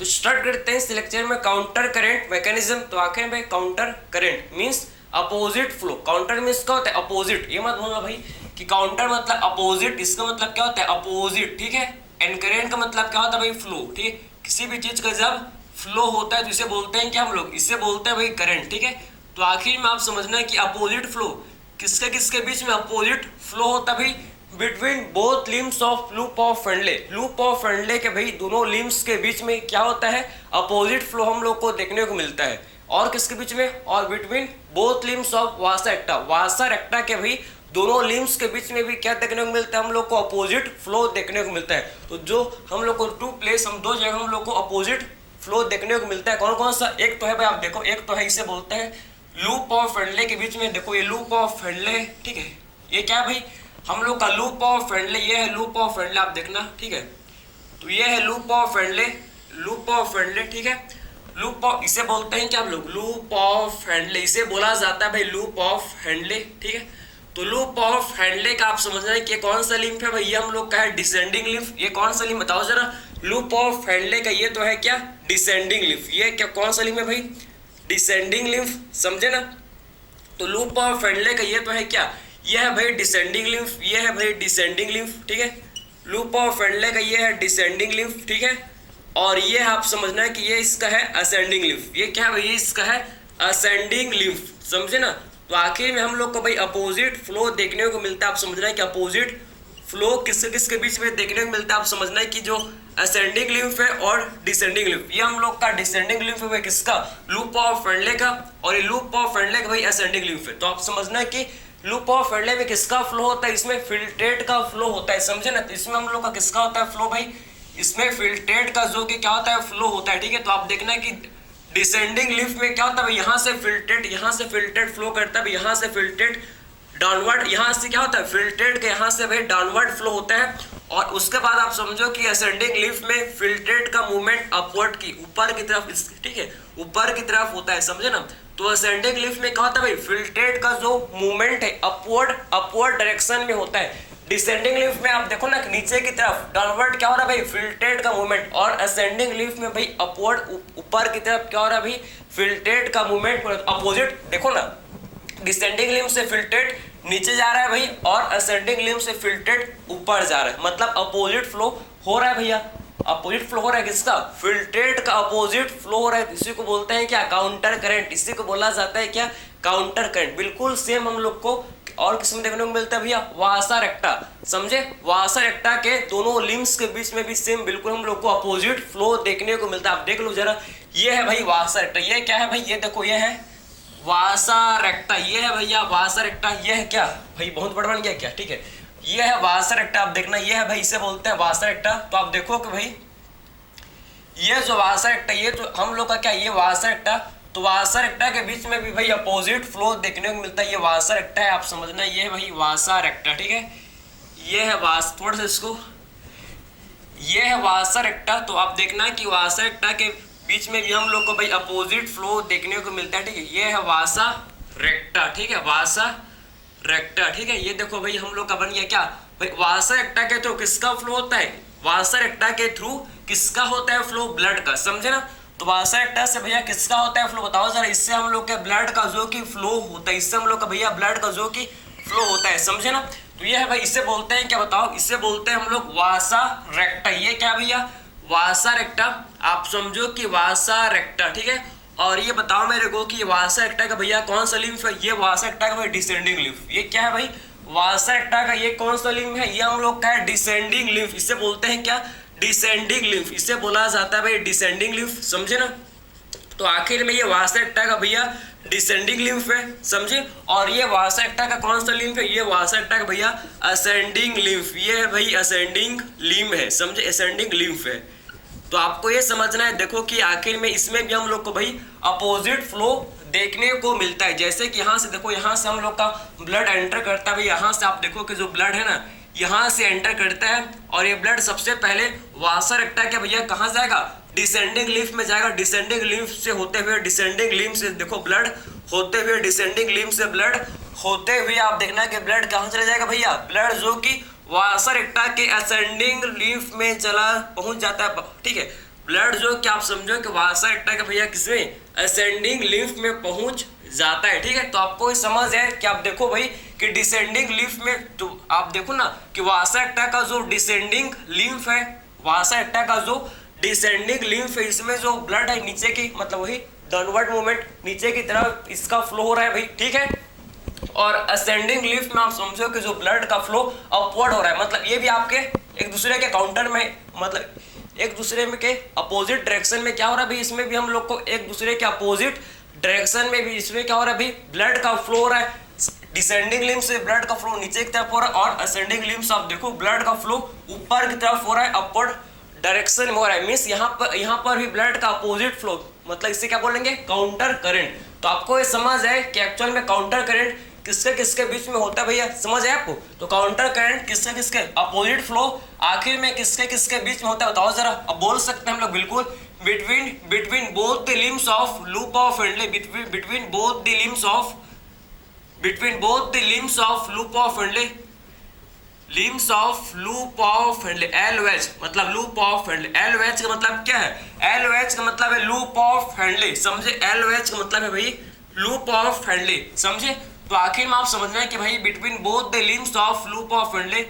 तो स्टार्ट करते हैं इस लेक्चर में काउंटर करंट मैकेनिज्म। तो आखिर में counter current means opposite flow. Counter means क्या होता है? अपोजिट। ये मत बोलना भाई कि काउंटर मतलब अपोजिट, इसका मतलब क्या होता है? अपोजिट, ठीक है। एंड करंट का मतलब क्या होता है भाई? फ्लो, ठीक है। किसी भी चीज का जब फ्लो होता है तो इसे बोलते हैं क्या हम लोग? इसे बोलते हैं भाई करंट, ठीक है। तो आखिर में आप समझना है कि अपोजिट फ्लो किसके बीच में अपोजिट फ्लो होता है भाई? Between both limbs of loop of फ्रेंडले। लूप ऑफ फ्रेंडले के भाई दोनों लिम्स के बीच में क्या होता है? अपोजिट फ्लो हम लोग को देखने को मिलता है। और किसके बीच में? और between both limbs of vasa रेक्टा। वासा रेक्टा के भाई दोनों लिम्स के बीच में भी क्या देखने को मिलता है? हम लोग को अपोजिट फ्लो देखने को मिलता है। तो जो हम लोग को दो जगह हम लोग को अपोजिट फ्लो देखने को मिलता है। कौन कौन सा? एक तो है भाई, आप देखो, एक तो है इसे बोलते हैं लूप ऑफ फ्रेंडले के बीच में। देखो ये लूप ऑफ फ्रेंडले, ठीक है। ये क्या है भाई? हम लोग का लूप ऑफ फ्रेंडले, ये है लूप ऑफ फ्रेंडले, आप देखना, ठीक है। तो ये है लूप ऑफ फ्रेंडले, लूप ऑफ फ्रेंडले, ठीक है। लूप ऑफ, इसे बोलते हैं क्या हम लोग? लूप ऑफ फ्रेंडले। इसे बोला जाता है भाई लूप ऑफ फ्रेंडले, ठीक है। तो लूप ऑफ फ्रेंडले का आप समझना है कि कौन सा लिम्फ है भाई? ये हम लोग का है डिसेंडिंग लिम्फ। ये कौन सा लिम्फ बताओ जरा? लूप ऑफ फ्रेंडले का ये तो है क्या? Descending lymph. ये क्या कौन सा लिम्फ है भाई? डिसेंडिंग लिम्फ, समझे ना। तो लूप ऑफ फ्रेंडले का ये तो है क्या? ये है भाई डिसेंडिंग लिम्फ। ये है भाई डिसेंडिंग लिम्फ, ठीक है। लूप ऑफ फ्रेंडले का ये है डिसेंडिंग लिम्फ, ठीक है। और ये आप समझना है कि ये इसका है असेंडिंग लिम्फ। ये क्या है भाई? इसका है असेंडिंग लिम्फ, समझे ना। तो आखिर में हम लोग को भाई अपोजिट फ्लो देखने को मिलता है। आप समझना है कि अपोजिट फ्लो किसके बीच में देखने को मिलता है? आप समझना है कि जो असेंडिंग लिम्फ है और डिसेंडिंग लिम्फ, ये हम लोग का डिसेंडिंग लिम्फ है किसका? लूप ऑफ फ्रेंडले का। और ये लूप ऑफ फ्रेंडले का भाई असेंडिंग लिम्फ है। तो आप समझना है कि लूप ऑफ फ्रेंडले में किसका फ्लो होता है? इसमें फिल्ट्रेट का फ्लो होता है, समझे ना। तो इसमें हम लोग का किसका होता है फ्लो भाई? इसमें फिल्ट्रेट का जो कि क्या होता है? फ्लो होता है, ठीक है। तो आप देखना कि डिसेंडिंग लिम्फ में क्या होता है? यहाँ से फिल्ट्रेट फ्लो करता है, यहाँ से फिल्ट्रेट डाउनवर्ड, यहाँ से क्या होता है? फिल्ट्रेट के यहाँ से भाई डाउनवर्ड फ्लो होता है। और उसके बाद आप समझो कि असेंडिंग लिम्फ में फिल्ट्रेट का मूवमेंट अपवर्ड की, ऊपर की तरफ, ठीक है, ऊपर की तरफ होता है, समझे ना। तो असेंडिंग लिम्फ में क्या होता है भाई? फिल्ट्रेट का जो मूवमेंट है अपवर्ड डायरेक्शन में होता है। डिसेंडिंग लिम्फ में आप देखो ना नीचे की तरफ डाउनवर्ड क्या हो रहा है भाई? फिल्ट्रेट का मूवमेंट। और असेंडिंग लिम्फ में भाई अपवर्ड ऊपर की तरफ क्या हो रहा है भाई? फिल्ट्रेट का मूवमेंट अपोजिट। देखो ना, डिसेंडिंग लिम्फ से फिल्ट्रेट नीचे जा रहा है भाई और असेंडिंग लिम्फ से फिल्ट्रेट ऊपर जा रहा है, मतलब अपोजिट फ्लो हो रहा है भैया। अपोजिट फ्लो हो रहा है किसका? फिल्ट्रेट का अपोजिट फ्लो हो रहा है। इसी को बोलते हैं क्या? Counter current. इसी को बोला जाता है क्या? Counter current. बिल्कुल सेम हम लोग को और किसमें देखने को मिलता है भैया? वासा रेक्टा, समझे। वासा रेक्टा के दोनों लिम्स के बीच में भी सेम बिल्कुल हम लोग को अपोजिट फ्लो देखने को मिलता है। आप देख लो जरा, ये है भाई वासा रेक्टा। ये क्या है भाई? ये देखो, ये है वासा रेक्टा। ये है भैया वासा रेक्टा। ये है क्या भाई? बहुत बड़ा बन गया क्या? ठीक है, ये है वासा रेक्टा। आप देखना, ये है भाई, इसे बोलते हैं वासा रेक्टा। तो आप देखो कि भाई ये जो वासा रेक्टा, ये तो हम लोग का क्या? ये वासा रेक्टा। तो वासा रेक्टा के बीच में भी भाई अपोजिट फ्लो देखने को मिलता है। ये वासा रेक्टा है, आप समझना। ये है भाई वासा रेक्टा, ठीक है। ये है वास, थोड़ा सा इसको, ये है वासा रेक्टा। तो आप देखना कि वासा रेक्टा के बीच में भी हम लोग को भाई अपोजिट फ्लो देखने को मिलता है, ठीक है। ये है वासा रेक्टा, ठीक है, वासा रेक्टा, ठीक है। ये देखो भाई हम लोग का बन गया क्या भाई? वासा रेक्टा के थ्रू किसका फ्लो होता है? वासा रेक्टा के थ्रू किसका होता है फ्लो? ब्लड का, समझे ना। तो वासा रेक्टा से भैया किसका होता है फ्लो? बताओ जरा। इससे हम लोग के ब्लड का जो कि फ्लो होता है, इससे हम लोग का भैया ब्लड का जो कि फ्लो होता है, समझे ना। तो ये है भाई, इसे बोलते हैं क्या बताओ? इसे बोलते हैं हम लोग वासा रेक्टा। ये क्या भैया? वासा रेक्टा। आप समझो कि वासा रेक्टा, ठीक है। और ये बताओ मेरे को कि वासा रेक्टा का भैया कौन सा लिम्फ है? ये वासा रेक्टा का भाई डिसेंडिंग लिम्फ। ये क्या है भाई? वासा रेक्टा का ये कौन सा लिम्फ है? ये हम लोग का है डिसेंडिंग लिम्फ। इसे बोलते हैं क्या? Descending lymph. इसे बोला जाता है भाई डिसेंडिंग लिम्फ, समझे ना। तो आखिर में ये वासा रेक्टा का भैया डिसेंडिंग लिम्फ है, समझे। और ये वासा रेक्टा का कौन सा लिम्फ है? ये वासा रेक्टा का भैया असेंडिंग लिम्फ। ये है भाई असेंडिंग लिम्फ है, समझे, असेंडिंग लिम्फ है। तो आपको ये समझना है, देखो कि आखिर में इसमें भी हम लोग को भाई अपोजिट फ्लो देखने को मिलता है। जैसे कि यहाँ से देखो, यहाँ से हम लोग का ब्लड एंटर करता है भाई। यहाँ से आप देखो कि जो ब्लड है ना, यहाँ से एंटर करता है और ये ब्लड सबसे पहले वासा रेक्टा के भैया कहाँ जाएगा? डिसेंडिंग लिम्फ में जाएगा। डिसेंडिंग लिम्फ से होते हुए, डिसेंडिंग लिम्फ से देखो ब्लड होते हुए, डिसेंडिंग लिम्फ से ब्लड होते हुए आप देखना कि ब्लड कहाँ चले जाएगा भैया? ब्लड जो कि वासा रेक्टा के असेंडिंग लिम्फ में चला पहुंच जाता है, ठीक है। ब्लड जो कि आप समझो कि वासा एक्टा का भैया किसमें असेंडिंग लिम्फ में पहुंच जाता है, ठीक है। तो आपको ये समझ है कि आप देखो भाई कि डिसेंडिंग लिम्फ में, तो आप देखो ना कि वासा एक्टा का जो डिसेंडिंग लिम्फ है, वासा एक्टा का जो डिसेंडिंग लिम्फ है, इसमें जो ब्लड है नीचे की, मतलब वही डाउनवर्ड मूवमेंट नीचे की तरफ इसका फ्लो हो रहा है भाई, ठीक है। और असेंडिंग लिम्फ में आप समझो कि जो ब्लड का फ्लो अपवर्ड हो रहा है, मतलब ये भी आपके एक दूसरे के काउंटर में, मतलब एक दूसरे में के अपोजिट डायरेक्शन में क्या हो रहा है भाई, इसमें भी हम लोग को एक दूसरे के अपोजिट डायरेक्शन में भी इसमें क्या हो रहा है भाई, ब्लड का फ्लो हो रहा है। डिसेंडिंग लिम्फ से ब्लड का फ्लो नीचे की तरफ हो रहा है, और असेंडिंग लिम्फ से आप देखो ब्लड का फ्लो ऊपर की तरफ हो रहा है, अपवर्ड डायरेक्शन में हो रहा है। मींस यहाँ पर भी ब्लड का अपोजिट फ्लो, मतलब इसे क्या बोलेंगे, काउंटर करंट। तो आपको ये समझ है कि एक्चुअल में काउंटर करंट किसके किसके बीच में होता है भैया, समझ है आपको। तो काउंटर करंट किसके किसके अपोजिट फ्लो आखिर में किसके किसके बीच में होता है, बताओ जरा। अब बोल सकते हैं हम लोग बिल्कुल, between both the limbs of loop of friendly, between both the limbs of loop of friendly, limbs of loop of friendly, LOH मतलब लूप ऑफ फ्रेंडली। LOH का मतलब क्या है, LOH का मतलब है लूप ऑफ फ्रेंडली, समझे। LOH का मतलब है भाई लूप ऑफ फ्रेंडली, समझे। तो आखिर में आप समझ रहे हैं कि भाई between both the limbs of loop of friendly,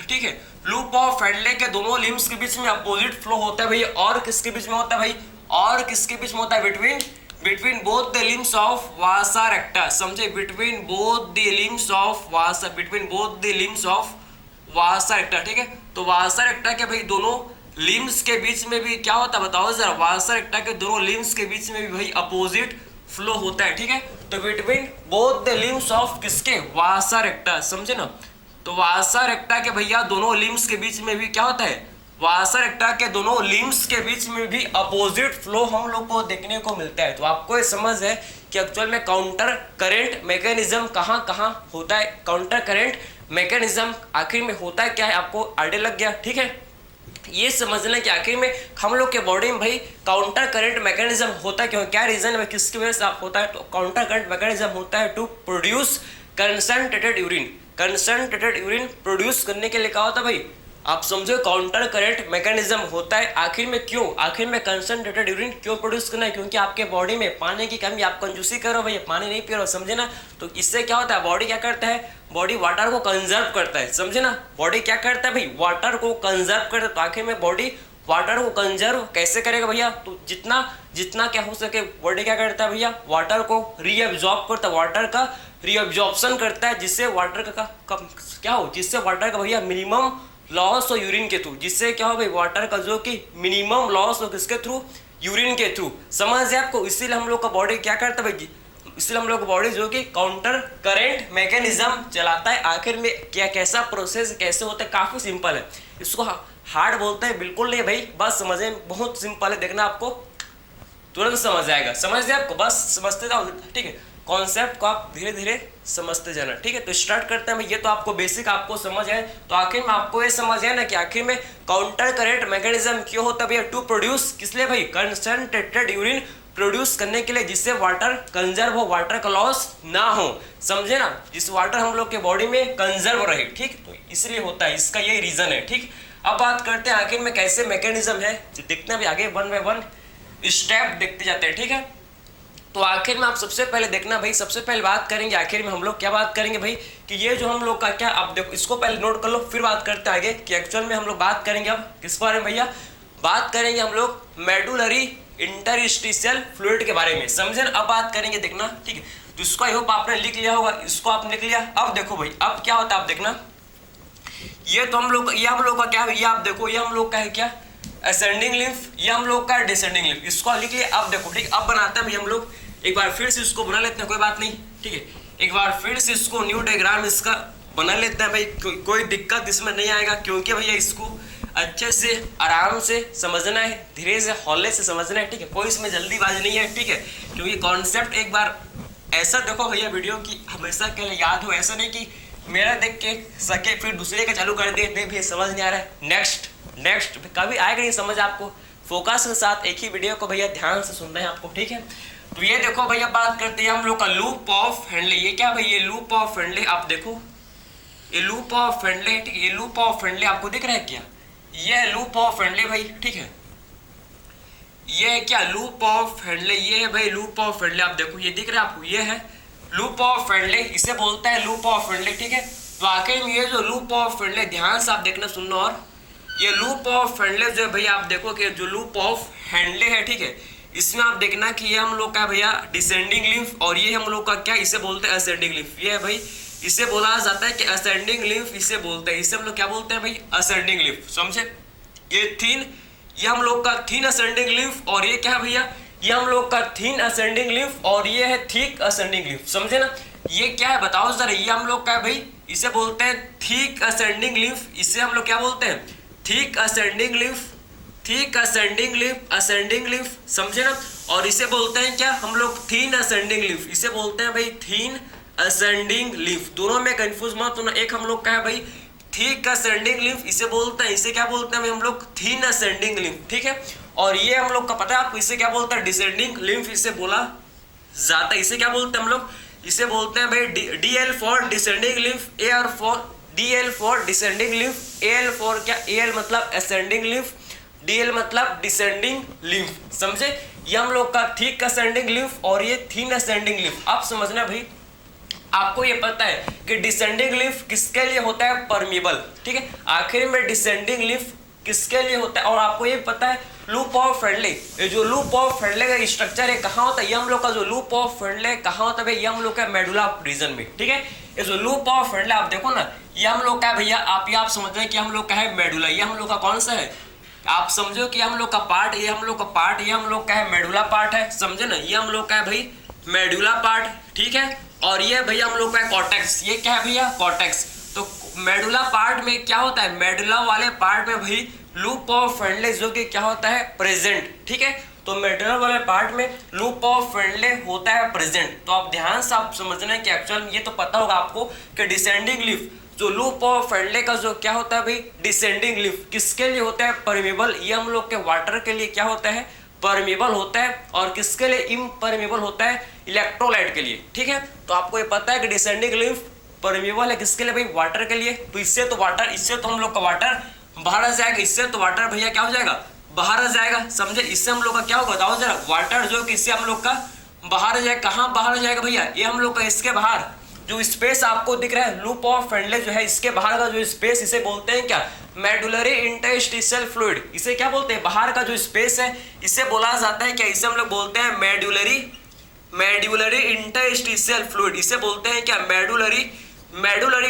ठीक है, लूप ऑफ फ्रेंडली के दोनों लिम्स के बीच में अपोजिट फ्लो होता है भाई, और किसके बीच में होता है भाई, और किसके बीच में होता है, between both the limbs of vasa recta, समझे। Between both the limbs of vasa, between both the limbs of vasa recta, ठीक है। तो वासा रेक्टा के भाई दोनों लिम्स के बीच में भी क्या होता है, बताओ जरा। वासा रेक्टा के दोनों लिम्स के बीच में भी भाई अपोजिट फ्लो होता है, ठीक है। तो between both the limbs of किसके, वासा रेक्टा, समझे ना। तो वासा रेक्टा के भैया दोनों लिम्स के बीच में भी क्या होता है, वासा रेक्टा के दोनों लिम्स के बीच में भी अपोजिट फ्लो हम लोग को देखने को मिलता है। तो आपको ये समझ है कि एक्चुअल में काउंटर करंट मैकेनिज्म कहाँ कहाँ होता है, काउंटर करंट मैकेनिज्म आखिर में होता है क्या है, आपको आइडिया लग गया, ठीक है। ये समझना कि आखिर में हम लोग के बॉडी में भाई काउंटर करंट मैकेनिज्म होता है क्यों, क्या रीजन है, किसकी वजह से आप होता है। तो काउंटर करंट मैकेनिज्म होता है to produce concentrated urine produce करने के लिए क्या होता है भाई, आप समझो काउंटर करंट मैकेनिज्म होता है। आखिर में क्यों, आखिर में कंसंट्रेटेड यूरिन क्यों प्रोड्यूस करना है, क्योंकि आपके बॉडी में पानी की कमी, आप कंजूसी करो भैया, पानी नहीं पी रहे हो, समझे ना। तो इससे क्या होता है, बॉडी क्या करता है, बॉडी वाटर को कंजर्व करता है, समझे ना। बॉडी क्या करता है भाई, वाटर को कंजर्व करता है। तो आखिर में बॉडी वाटर को कंजर्व कैसे करेगा भैया, तो जितना क्या हो सके बॉडी क्या करता है भैया, वाटर को रीअब्जॉर्ब करता है, वाटर का रीअब्जॉर्प्शन करता है, जिससे वाटर का क्या हो, जिससे वाटर का भैया मिनिमम लॉस हो यूरिन के थ्रू, जिससे क्या हो भाई वाटर का जो कि मिनिमम लॉस हो किसके थ्रू, यूरिन के थ्रू, समझ है आपको। इसीलिए हम लोग का बॉडी क्या करता है भाई, इसलिए हम लोग बॉडी जो कि काउंटर करंट मैकेनिज्म चलाता है। आखिर में क्या कैसा प्रोसेस कैसे होता है, काफी सिंपल है, इसको हार्ड बोलते हैं बिल्कुल नहीं भाई, बस समझे, बहुत सिंपल है, देखना आपको तुरंत समझ आएगा, समझ दे आपको, बस समझते जाओ, ठीक है। कॉन्सेप्ट को आप धीरे धीरे समझते जाना, ठीक है। तो स्टार्ट करते हैं भाई, ये तो आपको बेसिक आपको समझ है। तो आखिर में आपको ये समझ है ना कि आखिर में काउंटर करंट मैकेनिज्म क्यों होता है भैया, टू प्रोड्यूस, किस लिए भाई, कंसंट्रेटेड यूरिन प्रोड्यूस करने के लिए, जिससे वाटर कंजर्व हो, वाटर का लॉस ना हो, समझे ना, जिस वाटर हम लोग के बॉडी में कंजर्व रहे, ठीक। तो इसलिए होता है, इसका यही रीजन है, ठीक। अब बात करते हैं आखिर में कैसे मैकेनिज्म है, देखते हैं आगे वन बाय वन स्टेप देखते जाते हैं, ठीक है। तो आखिर में आप सबसे पहले देखना भाई, सबसे पहले बात करेंगे आखिर में हम लोग क्या बात करेंगे भाई, कि ये जो हम लोग का क्या, आप देखो इसको पहले नोट कर लो, फिर बात करते हैं आगे कि एक्चुअल में हम लोग बात करेंगे अब किस बारे में भैया, बात करेंगे हम लोग मेडुलरी इंटरस्टिशियल फ्लूइड के बारे में, समझे ना। अब बात करेंगे, देखना, ठीक है। तो इसको आई होप आपने लिख लिया होगा, इसको आप लिख लिया। अब देखो भाई, अब क्या होता है, आप देखना, ये तो हम लोग, ये हम लोग का क्या है, ये आप देखो, ये हम लोग का है क्या, असेंडिंग लिम्फ, ये हम लोग का डिसेंडिंग लिम्फ, इसको लिख लिया। अब देखो, ठीक, अब बनाते हैं भाई हम लोग, एक बार फिर से इसको बना लेते हैं, कोई बात नहीं, ठीक है। एक बार फिर से इसको न्यू डायग्राम इसका बना लेते हैं भाई, कोई दिक्कत इसमें नहीं आएगा, क्योंकि भैया इसको अच्छे से आराम से समझना है, धीरे से हौले से समझना है, ठीक है। कोई इसमें जल्दीबाजी नहीं है, ठीक है, क्योंकि कॉन्सेप्ट एक बार ऐसा देखो भैया वीडियो की हमेशा के लिए याद हो, ऐसा नहीं कि मेरा देख के सके फिर दूसरे का चालू कर दे, नहीं भैया समझ नहीं आ रहा है, नेक्स्ट कभी आएगा नहीं समझ आपको, फोकस के साथ एक ही वीडियो को भैया ध्यान से सुनना है आपको, ठीक है। तो ये देखो भैया, बात करते हैं हम लोग का लूप ऑफ फ्रेंडली, ये क्या भाई, ये लूप ऑफ फ्रेंडली, आप देखो ये लूप ऑफ फ्रेंडली, ठीक है, ये लूप ऑफ फ्रेंडली आपको दिख रहा है क्या, ये लूप ऑफ फ्रेंडली भाई, ठीक है। ये है क्या, लूप ऑफ हेडले, ये है भाई लूप ऑफ हेडले। आप देखो ये दिख रहा है आपको, ये है लूप ऑफ हेडले, इसे बोलते हैं लूप ऑफ हेडले, ठीक है। तो वाकई में ये जो लूप ऑफ हेडले, ध्यान से आप देखना सुनना, और ये लूप ऑफ हेडले जो है भैया आप देखो कि जो लूप ऑफ हेडले है, ठीक है, इसमें आप देखना कि ये हम लोग का भैया डिसेंडिंग लिम्फ, और ये हम लोग का क्या, इसे बोलते हैं असेंडिंग लिम्फ। ये है भाई, इसे बोला जाता है कि असेंडिंग लिम्फ, इसे बोलते हैं, इसे हम लोग क्या बोलते हैं भाई, असेंडिंग लिम्फ, समझे। ये थीन, ये हम लोग का थीन असेंडिंग लिम्फ, और ये क्या है भैया, ये हम लोग का थीन असेंडिंग लिम्फ, और ये है थिक असेंडिंग लिम्फ, समझे ना। ये क्या है बताओ जरा, ये हम लोग का है भाई, इसे बोलते हैं थिक असेंडिंग लिम्फ, इसे हम लोग क्या बोलते हैं, thick ascending lymph, thick ascending lymph, ascending lymph, समझे ना। और इसे बोलते हैं क्या हम लोग, थीन असेंडिंग लिम्फ, इसे बोलते हैं भाई थीन असेंडिंग लिम्फ। दोनों में कंफ्यूज मत होना, एक हम लोग का है भाई थिक असेंडिंग लिम्फ, इसे बोलते हैं, इसे क्या बोलते हैं भाई हम लोग, थीन असेंडिंग लिम्फ, ठीक है। और ये हम लोग का पता है आपको, इसे क्या बोलते हैं, डिसेंडिंग लिम्फ, इसे बोला जाता है, इसे क्या बोलते हैं हम लोग, इसे बोलते हैं भाई DL for descending lymph, AR for DL for descending lymph, AL for क्या, AL मतलब असेंडिंग लिम्फ, DL मतलब डिसेंडिंग लिम्फ, समझे। ये हम लोग का थिक असेंडिंग लिम्फ और ये थीन असेंडिंग लिम्फ। आप समझना भाई, आपको ये पता है कि डिसेंडिंग लिम्फ किसके लिए होता है, परमिबल, ठीक है। आखिर में डिसेंडिंग लिम्फ किसके लिए होता है, और आपको ये पता है लूप ऑफ हेडले, ये जो लूप ऑफ हेडले का स्ट्रक्चर है कहाँ होता है, ये हम लोग का जो लूप ऑफ हेडले कहाँ होता है, ये हम लोग का मेडुला रीजन में, ठीक है। ये जो लूप ऑफ हेडले आप देखो ना, ये हम लोग का भैया, आप समझ रहे हैं कि हम लोग का है मेडुला, ये हम लोग का कौन सा है, आप समझो कि हम लोग का पार्ट, ये हम लोग का पार्ट, ये हम लोग का है मेडुला पार्ट है, समझे ना। ये हम लोग का है भाई मेडुला पार्ट, ठीक है। और ये भैया हम लोग का है कॉर्टेक्स, ये क्या है भैया, कॉर्टेक्स। तो मेडुला पार्ट में क्या होता है, मेडुला वाले पार्ट में भाई लूप ऑफ हेडले जो कि क्या होता है, प्रेजेंट, ठीक है। तो मेडुला वाले पार्ट में लूप ऑफ हेडले होता है प्रेजेंट। तो आप ध्यान से आप समझना है कि एक्चुअल ये तो पता होगा आपको कि डिसेंडिंग लिम्फ, जो लूप ऑफ हेडले का जो क्या होता है भाई, डिसेंडिंग लिम्फ किसके लिए होता है, परमिबल। ये हम लोग के वाटर के लिए क्या होता है, परमिबल होता है। और किसके लिए इम्परमिबल होता है, इलेक्ट्रोलाइट के लिए, ठीक है। तो आपको ये पता है कि डिसेंडिंग लिम्फ परमिबल है किसके लिए भाई, वाटर के लिए। तो इससे तो वाटर, इससे तो हम लोग का वाटर बाहर आ जाएगा, इससे तो वाटर भैया क्या हो जाएगा, बाहर आ जाएगा, समझे। इससे हम लोग का क्या होगा बताओ जरा, वाटर जो कि इससे हम लोग का बाहर आ जाएगा, कहाँ बाहर आ जाएगा भैया, ये हम लोग का इसके बाहर जो स्पेस आपको दिख रहा है, लूप ऑफ हेडले जो है इसके बाहर का जो स्पेस, इसे बोलते हैं क्या, मेडुलरी इंटरस्टिशियल फ्लूइड। इसे क्या बोलते हैं, बाहर का जो स्पेस है इसे बोला जाता है क्या, इसे हम लोग बोलते हैं मेडुलरी इंटरस्टिशियल फ्लूइड, इसे बोलते हैं क्या, मेडुलरी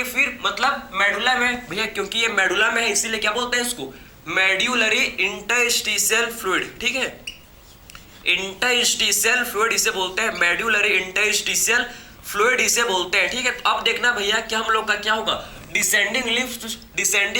फिर मतलब मेडुला में भैया, क्योंकि ये मेडुला में है इसीलिए क्या बोलते हैं इसको, मेडुलरी इंटरस्टिशियल फ्लूइड, ठीक है। इंटरस्टिशियल फ्लूइड इसे बोलते हैं, मेडुलरी इंटरस्टिशियल फ्लूइड इसे बोलते हैं, ठीक है। तो अब देखना भैया कि हम लोग का क्या होगा, डिसेंडिंग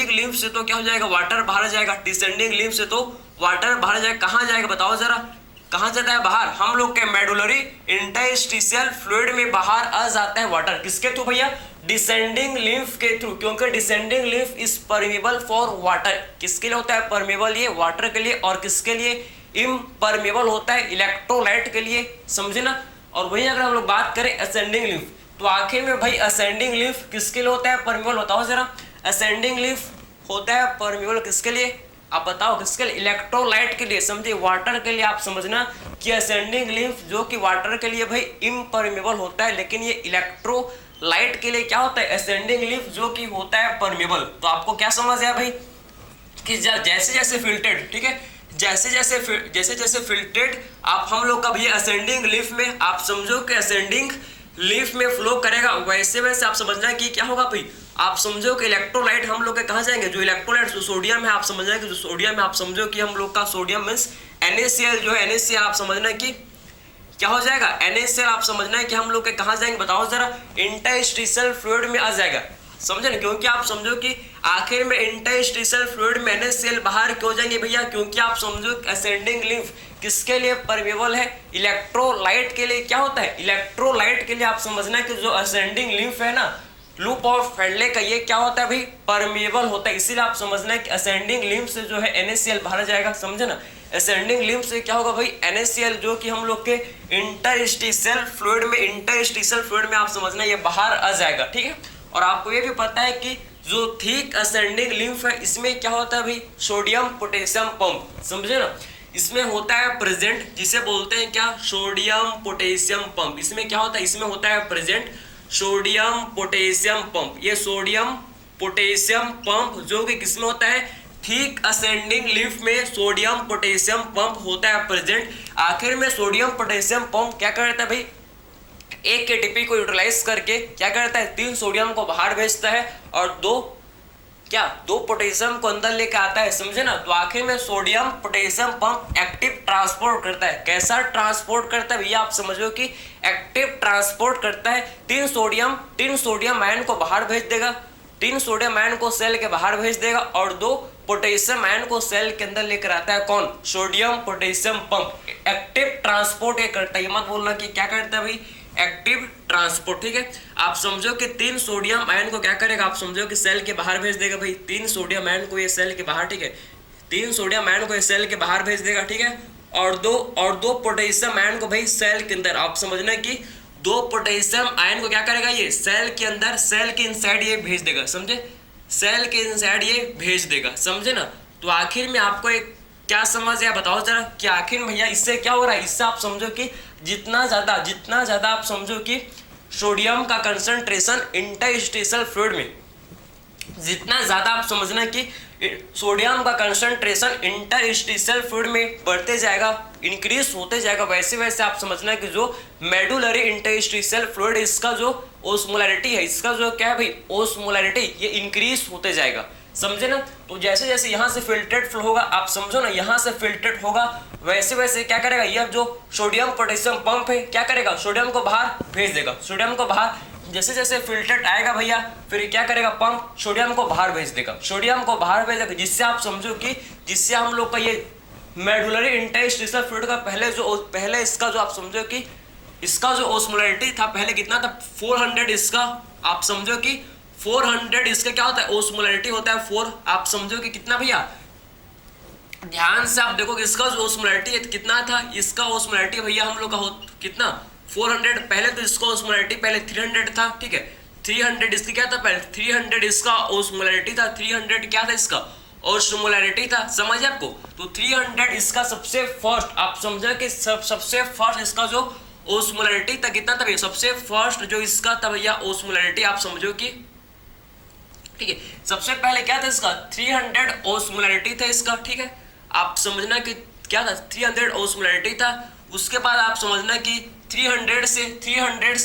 लिम्फ से तो क्या हो जाएगा, वाटर बाहर जाएगा, डिसेंडिंग लिम्फ से तो वाटर बाहर जाएगा, कहाँ जाएगा बताओ जरा, कहाँ जाता है बाहर, हम लोग के मेडुलरी इंटरस्टिशियल फ्लूइड में बाहर आ जाता है वाटर, किसके थ्रू भैया, डिसेंडिंग लिम्फ के थ्रू, क्योंकि descending lymph is permeable for water. किसके लिए होता है परमिबल, ये वाटर के लिए, और किसके लिए इम्परमिबल होता है, इलेक्ट्रोलाइट के लिए, समझे ना। और वही अगर हम लोग बात करें असेंडिंग लिम्फ, तो आखिर में भाई असेंडिंग लिम्फ किसके लिए होता है, परमिबल, बताओ जरा। असेंडिंग लिम्फ होता है परमिबल किसके लिए, आप बताओ किसके लिए, इलेक्ट्रोलाइट के लिए, समझे, वाटर के लिए। आप समझना कि असेंडिंग लिम्फ जो कि वाटर के लिए भाई इम्परमिबल होता है, लेकिन ये इलेक्ट्रोलाइट के लिए क्या होता है, असेंडिंग लिम्फ जो कि होता है परमिबल। तो आपको क्या समझ आया भाई कि जैसे जैसे फिल्टर्ड, ठीक है, जैसे जैसे फिल्ट्रेट आप हम लोग का भैया असेंडिंग लिम्फ में, आप समझो कि असेंडिंग लिम्फ में फ्लो करेगा, वैसे वैसे आप समझना कि क्या होगा भाई, आप समझो कि इलेक्ट्रोलाइट हम लोग के कहाँ जाएंगे, जो इलेक्ट्रोलाइट जो सोडियम है, आप समझना कि जो सोडियम है, आप समझो कि हम लोग का सोडियम मीन्स NaCl जो है, NaCl आप समझना कि क्या हो जाएगा, NaCl आप समझना है कि हम लोग के कहाँ जाएंगे बताओ जरा, इंटरस्टिशियल फ्लूइड में आ जाएगा, समझे ना। क्योंकि आप समझो कि आखिर में इंटरस्टिशियल फ्लूइड में NaCl बाहर क्यों जाएंगे भैया, क्योंकि आप समझो असेंडिंग लिम्फ किसके लिए परमिबल है, इलेक्ट्रोलाइट के लिए क्या होता है, इलेक्ट्रोलाइट के लिए। आप समझना कि जो असेंडिंग लिम्फ है ना, लूप ऑफ हेडले का, ये क्या होता है भाई, परमिबल होता है। इसीलिए आप समझना है कि असेंडिंग लिम्फ से जो है NaCl बाहर जाएगा, समझे ना। असेंडिंग लिम्फ से क्या होगा भाई, NaCl जो कि हम लोग के इंटरस्टिशियल फ्लूइड में आप समझना ये बाहर आ जाएगा, ठीक है। और आपको ये भी पता है कि जो थिक असेंडिंग लिम्फ है इसमें क्या होता है भाई, सोडियम पोटेशियम पंप, समझे ना। इसमें होता है प्रेजेंट, जिसे बोलते हैं क्या, सोडियम पोटेशियम पंप। इसमें क्या होता है, इसमें होता है प्रेजेंट सोडियम पोटेशियम पंप। ये सोडियम पोटेशियम पंप जो कि किसमें होता है, ठीक असेंडिंग लिफ्ट में सोडियम पोटेशियम पंप होता है प्रेजेंट। आखिर में सोडियम पोटेशियम पंप क्या करता है भाई, एक केटीपी को यूटिलाइज करके क्या करता है, 3 सोडियम को बाहर भेजता है और 2 पोटेशियम को अंदर लेके आता है, समझे ना। तो आखिर में sodium potassium pump active transport करता है। कैसा ट्रांसपोर्ट करता है भैया, आप समझो कि एक्टिव ट्रांसपोर्ट करता है। 3 सोडियम आयन को बाहर भेज देगा, 3 सोडियम आयन को सेल के बाहर भेज देगा और 2 पोटेशियम आयन को सेल के अंदर लेकर आता है। कौन, sodium potassium pump active transport ये करता है। ये मत बोलना कि क्या करता है भाई, एक्टिव ट्रांसपोर्ट, ठीक है। आप समझो कि 3 सोडियम आयन को क्या करेगा, आप समझो कि सेल के बाहर भेज देगा भाई। 3 सोडियम आयन को ये सेल के बाहर, ठीक है, 3 सोडियम आयन को ये सेल के बाहर भेज देगा, ठीक है। और दो पोटेशियम आयन को भाई सेल के अंदर, आप समझना कि 2 पोटेशियम आयन को क्या करेगा, ये सेल के अंदर, सेल के इनसाइड ये भेज देगा, समझे, सेल के इनसाइड ये भेज देगा, समझे ना। तो आखिर में आपको एक क्या समझ है बताओ जरा कि आखिर भैया इससे क्या हो रहा है। इससे आप समझो कि जितना ज़्यादा आप समझो कि सोडियम का कंसंट्रेशन इंटरस्टिशियल फ्लूइड में, जितना ज़्यादा आप समझना कि सोडियम का कंसंट्रेशन इंटरस्टिशियल फ्लूइड में बढ़ते जाएगा, इंक्रीज होते जाएगा, वैसे वैसे आप समझना कि जो मेडुलरी इंटरस्टिशियल फ्लूइड इसका जो ओस्मोलैरिटी है, इसका जो क्या है भाई ओस्मोलैरिटी, ये इंक्रीज होते जाएगा, समझे ना। तो जैसे जैसे यहाँ से फिल्ट्रेट फ्लो होगा, आप समझो ना, यहाँ से फिल्ट्रेट होगा, वैसे वैसे क्या करेगा, यह जो सोडियम पोटेशियम पंप है क्या करेगा, सोडियम को बाहर भेज देगा, सोडियम को बाहर। जैसे जैसे फिल्ट्रेट आएगा भैया, फिर क्या करेगा, पंप सोडियम को बाहर भेज देगा, सोडियम को बाहर भेज देगा, जिससे आप समझो कि जिससे हम लोग का ये मेडुलरी इंटरस्टिशियल फ्लूइड का पहले इसका जो आप समझो कि इसका जो ओस्मोलैरिटी था पहले कितना था, 400। इसका आप समझो कि 400 इसका क्या होता है, ओस्मोलैरिटी होता है 4। आप समझो कि कितना भैया, ध्यान से आप देखो कि इसका जो ओस्मोलैरिटी कितना था, इसका ओस्मोलैरिटी भैया हम लोग का कितना 400। पहले तो इसका ओस्मोलैरिटी पहले 300 था, ठीक है, 300 इसका क्या था, पहले 300 इसका ओस्मोलैरिटी था, 300 क्या था इसका ओस्मोलैरिटी था, समझ आपको। तो 300 इसका सबसे फर्स्ट, आप समझे कि सबसे फर्स्ट इसका जो ओस्मोलैरिटी था कितना था भैया, सबसे फर्स्ट जो इसका था भैया ओस्मोलैरिटी, आप समझो कि ठीक है, सबसे पहले क्या था इसका 300 ओस्मोलैरिटी था इसका, ठीक है। आप समझना कि क्या था 300 ओस्मोलैरिटी था। उसके बाद आप समझना कि 300 से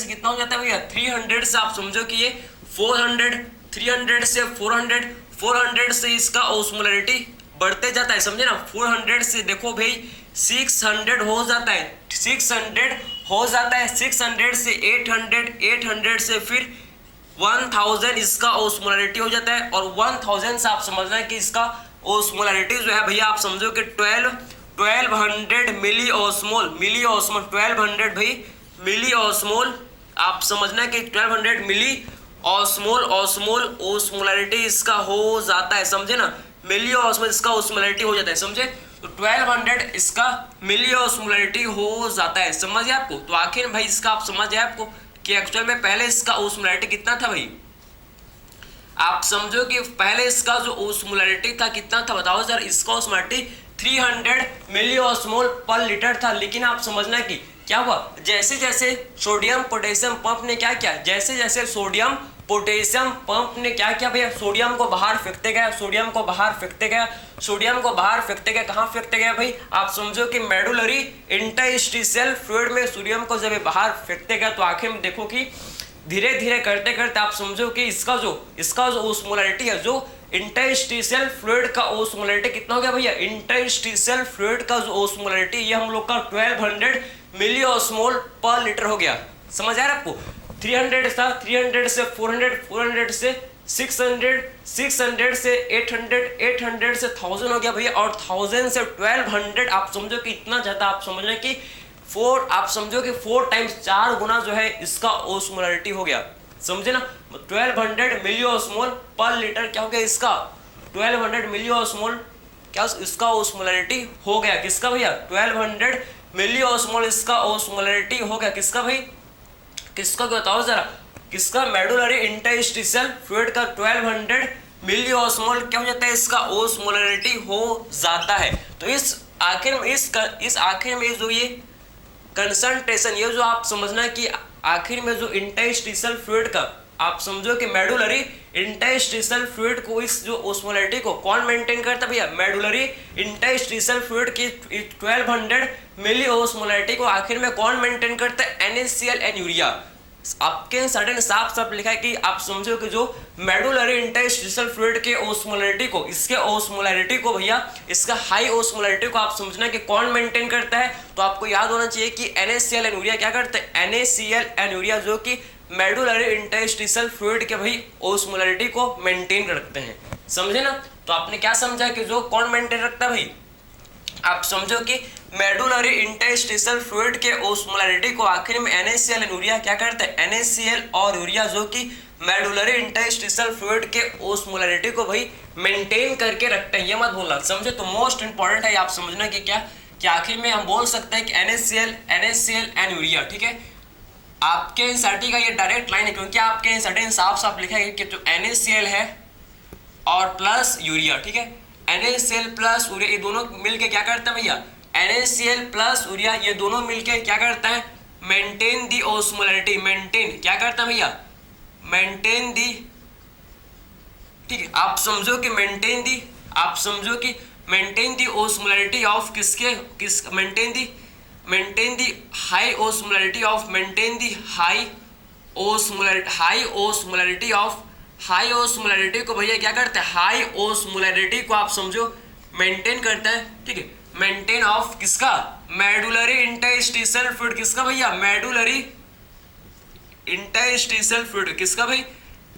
कितना हो जाता है भैया, 300 से आप समझो कि ये 400, 300 से 400 से इसका ओस्मोलैरिटी बढ़ते जाता है, समझे ना। 400 से देखो भाई 600 हो जाता है, 600 हो जाता है, 600 से 800, 800 से फिर 1000 इसका ओस्मोलैरिटी हो जाता है। और 1000 से आप समझना है कि इसका ओस्मोलैरिटी जो है भैया आप समझो कि 1200 मिली ऑस्मोल 1200 भाई मिली ऑस्मोल, आप समझना कि 1200 मिली ऑस्मोल ओस्मोलैरिटी इसका हो जाता है, समझे ना। मिली ऑस्मोल इसका ओस्मोलैरिटी हो जाता है, समझे। तो 1200 इसका मिली ऑस्मोलैरिटी हो जाता है, समझिए आपको। तो आखिर भाई इसका आप समझ आए आपको कि एक्चुअल में पहले इसका ओस्मोलैरिटी कितना था भाई, आप समझो कि पहले इसका जो ओस्मोलैरिटी था कितना था बताओ जरा। इसका ओस्मोलैरिटी 300 मिली ऑस्मोल पर लीटर था। लेकिन आप समझना कि क्या हुआ, जैसे जैसे सोडियम पोटेशियम पंप ने क्या किया, जैसे जैसे सोडियम पोटेशियम पंप ने क्या किया भैया, सोडियम को बाहर फेंकते गया, सोडियम को बाहर फेंकते गया, सोडियम को बाहर फेंकते गया। कहाँ फेंकते गया भाई, आप समझो कि मेडुलरी इंटरस्टिशियल फ्लूइड में सोडियम को जब बाहर फेंकते गया, तो आखिर में देखो कि धीरे धीरे करते करते आप समझो कि इसका जो ओस्मोलैरिटी है, जो इंटरस्टिशियल फ्लूइड का ओस्मोलैरिटी कितना हो गया भैया, इंटरस्टिशियल फ्लूइड का जो ओस्मोलैरिटी ये हम लोग का 1200 मिली ऑस्मोल पर लीटर हो गया। समझ आ रहा है आपको। 300 था, 300 से 400, 400 से 600, 600 से 800, 800 से 1000 हो गया भैया। और 1000 से 1200 आप समझो कि इतना ज़्यादा, आप समझ रहे कि 4 टाइम्स 4 गुना जो है इसका ओस्मोलैरिटी हो गया, समझे ना। 1200 मिली ऑस्मोल पर लीटर क्या हो गया इसका, 1200 मिली ऑस्मोल क्या इसका ओस्मोलैरिटी हो गया, किसका भैया 1200 मिली ऑस्मोल इसका ओस्मोलैरिटी हो गया, किसका भाई, किसका बताओ जरा, किसका मेडुलरी इंटरस्टिशियल फ्लूइड का 1200 मिली ऑस्मोल क्या हो जाता है इसका ओस्मोलैरिटी हो जाता है। तो इस आखिर में इस आखिर में जो ये कंसंट्रेशन, ये जो आप समझना कि आखिर में जो इंटरस्टिशियल फ्लूइड का, आप समझो कि मेडुलरी इंटरस्टिशियल फ्लूइड को, इस जो ओस्मोलैरिटी को कौन मेंटेन करता है भैया? मेडुलरी इंटरस्टिशियल फ्लूइड की 1200 मिली ओस्मोलैरिटी को आखिर में कौन मेंटेन करता है? NaCl and urea. आपके सडन साफ साफ लिखा है कि आप समझो कि जो मेडुलरी इंटरस्टिशियल फ्लूइड के ओस्मोलैरिटी को, इसके ओस्मोलैरिटी को भैया, इसका हाई ओस्मोलैरिटी को आप समझना कि कौन मेंटेन करता है? तो आपको याद होना चाहिए कि NaCl एंड यूरिया क्या करते हैं? NaCl एंड यूरिया जो कि मेडुलरी इंटरस्टिशियल फ्लूइड के भाई ओस्मोलैरिटी को मेंटेन रखते हैं, समझे ना? तो आपने क्या समझा कि जो कौन मेंटेन रखता है भाई? आप समझो कि मेडुलरी इंटरस्टिशियल फ्लूइड के ओस्मोलैरिटी को आखिर में NaCl एंड यूरिया क्या करते हैं? NaCl और यूरिया जो कि मेडुलरी इंटरस्टिशियल फ्लूइड के ओस्मोलैरिटी को भाई मेंटेन करके रखते हैं, ये मत भूलना, समझे? तो मोस्ट इंपॉर्टेंट है आप समझना कि क्या कि आखिर में हम बोल सकते हैं कि NaCl एंड यूरिया, ठीक है? आपके एनसीईआरटी का ये डायरेक्ट लाइन है, क्योंकि आपके एनसीईआरटी साफ साफ लिखा है कि जो NaCl है और प्लस यूरिया, ठीक है? NaCl प्लस यूरिया ये दोनों मिलके क्या करते हैं भैया? NaCl प्लस यूरिया ये दोनों मिलके क्या करता है? मेंटेन दी ओस्मोलैरिटी, मेंटेन क्या करता है भैया? मेंटेन दी, ठीक है? आप समझो कि मेंटेन दी, आप समझो कि मेंटेन दी ओस्मोलैरिटी ऑफ किसके, maintain the high osmolarity of, maintain the high osmolarity of, high osmolarity को भैया क्या करते हैं? हाई ओस्मोलैरिटी को आप समझो मेंटेन करता है, ठीक है? मेंटेन ऑफ किसका? मेडुलरी इंटरस्टिशियल फ्लूइड, किसका भैया? मेडुलरी इंटरस्टिशियल फ्लूइड, किसका भाई?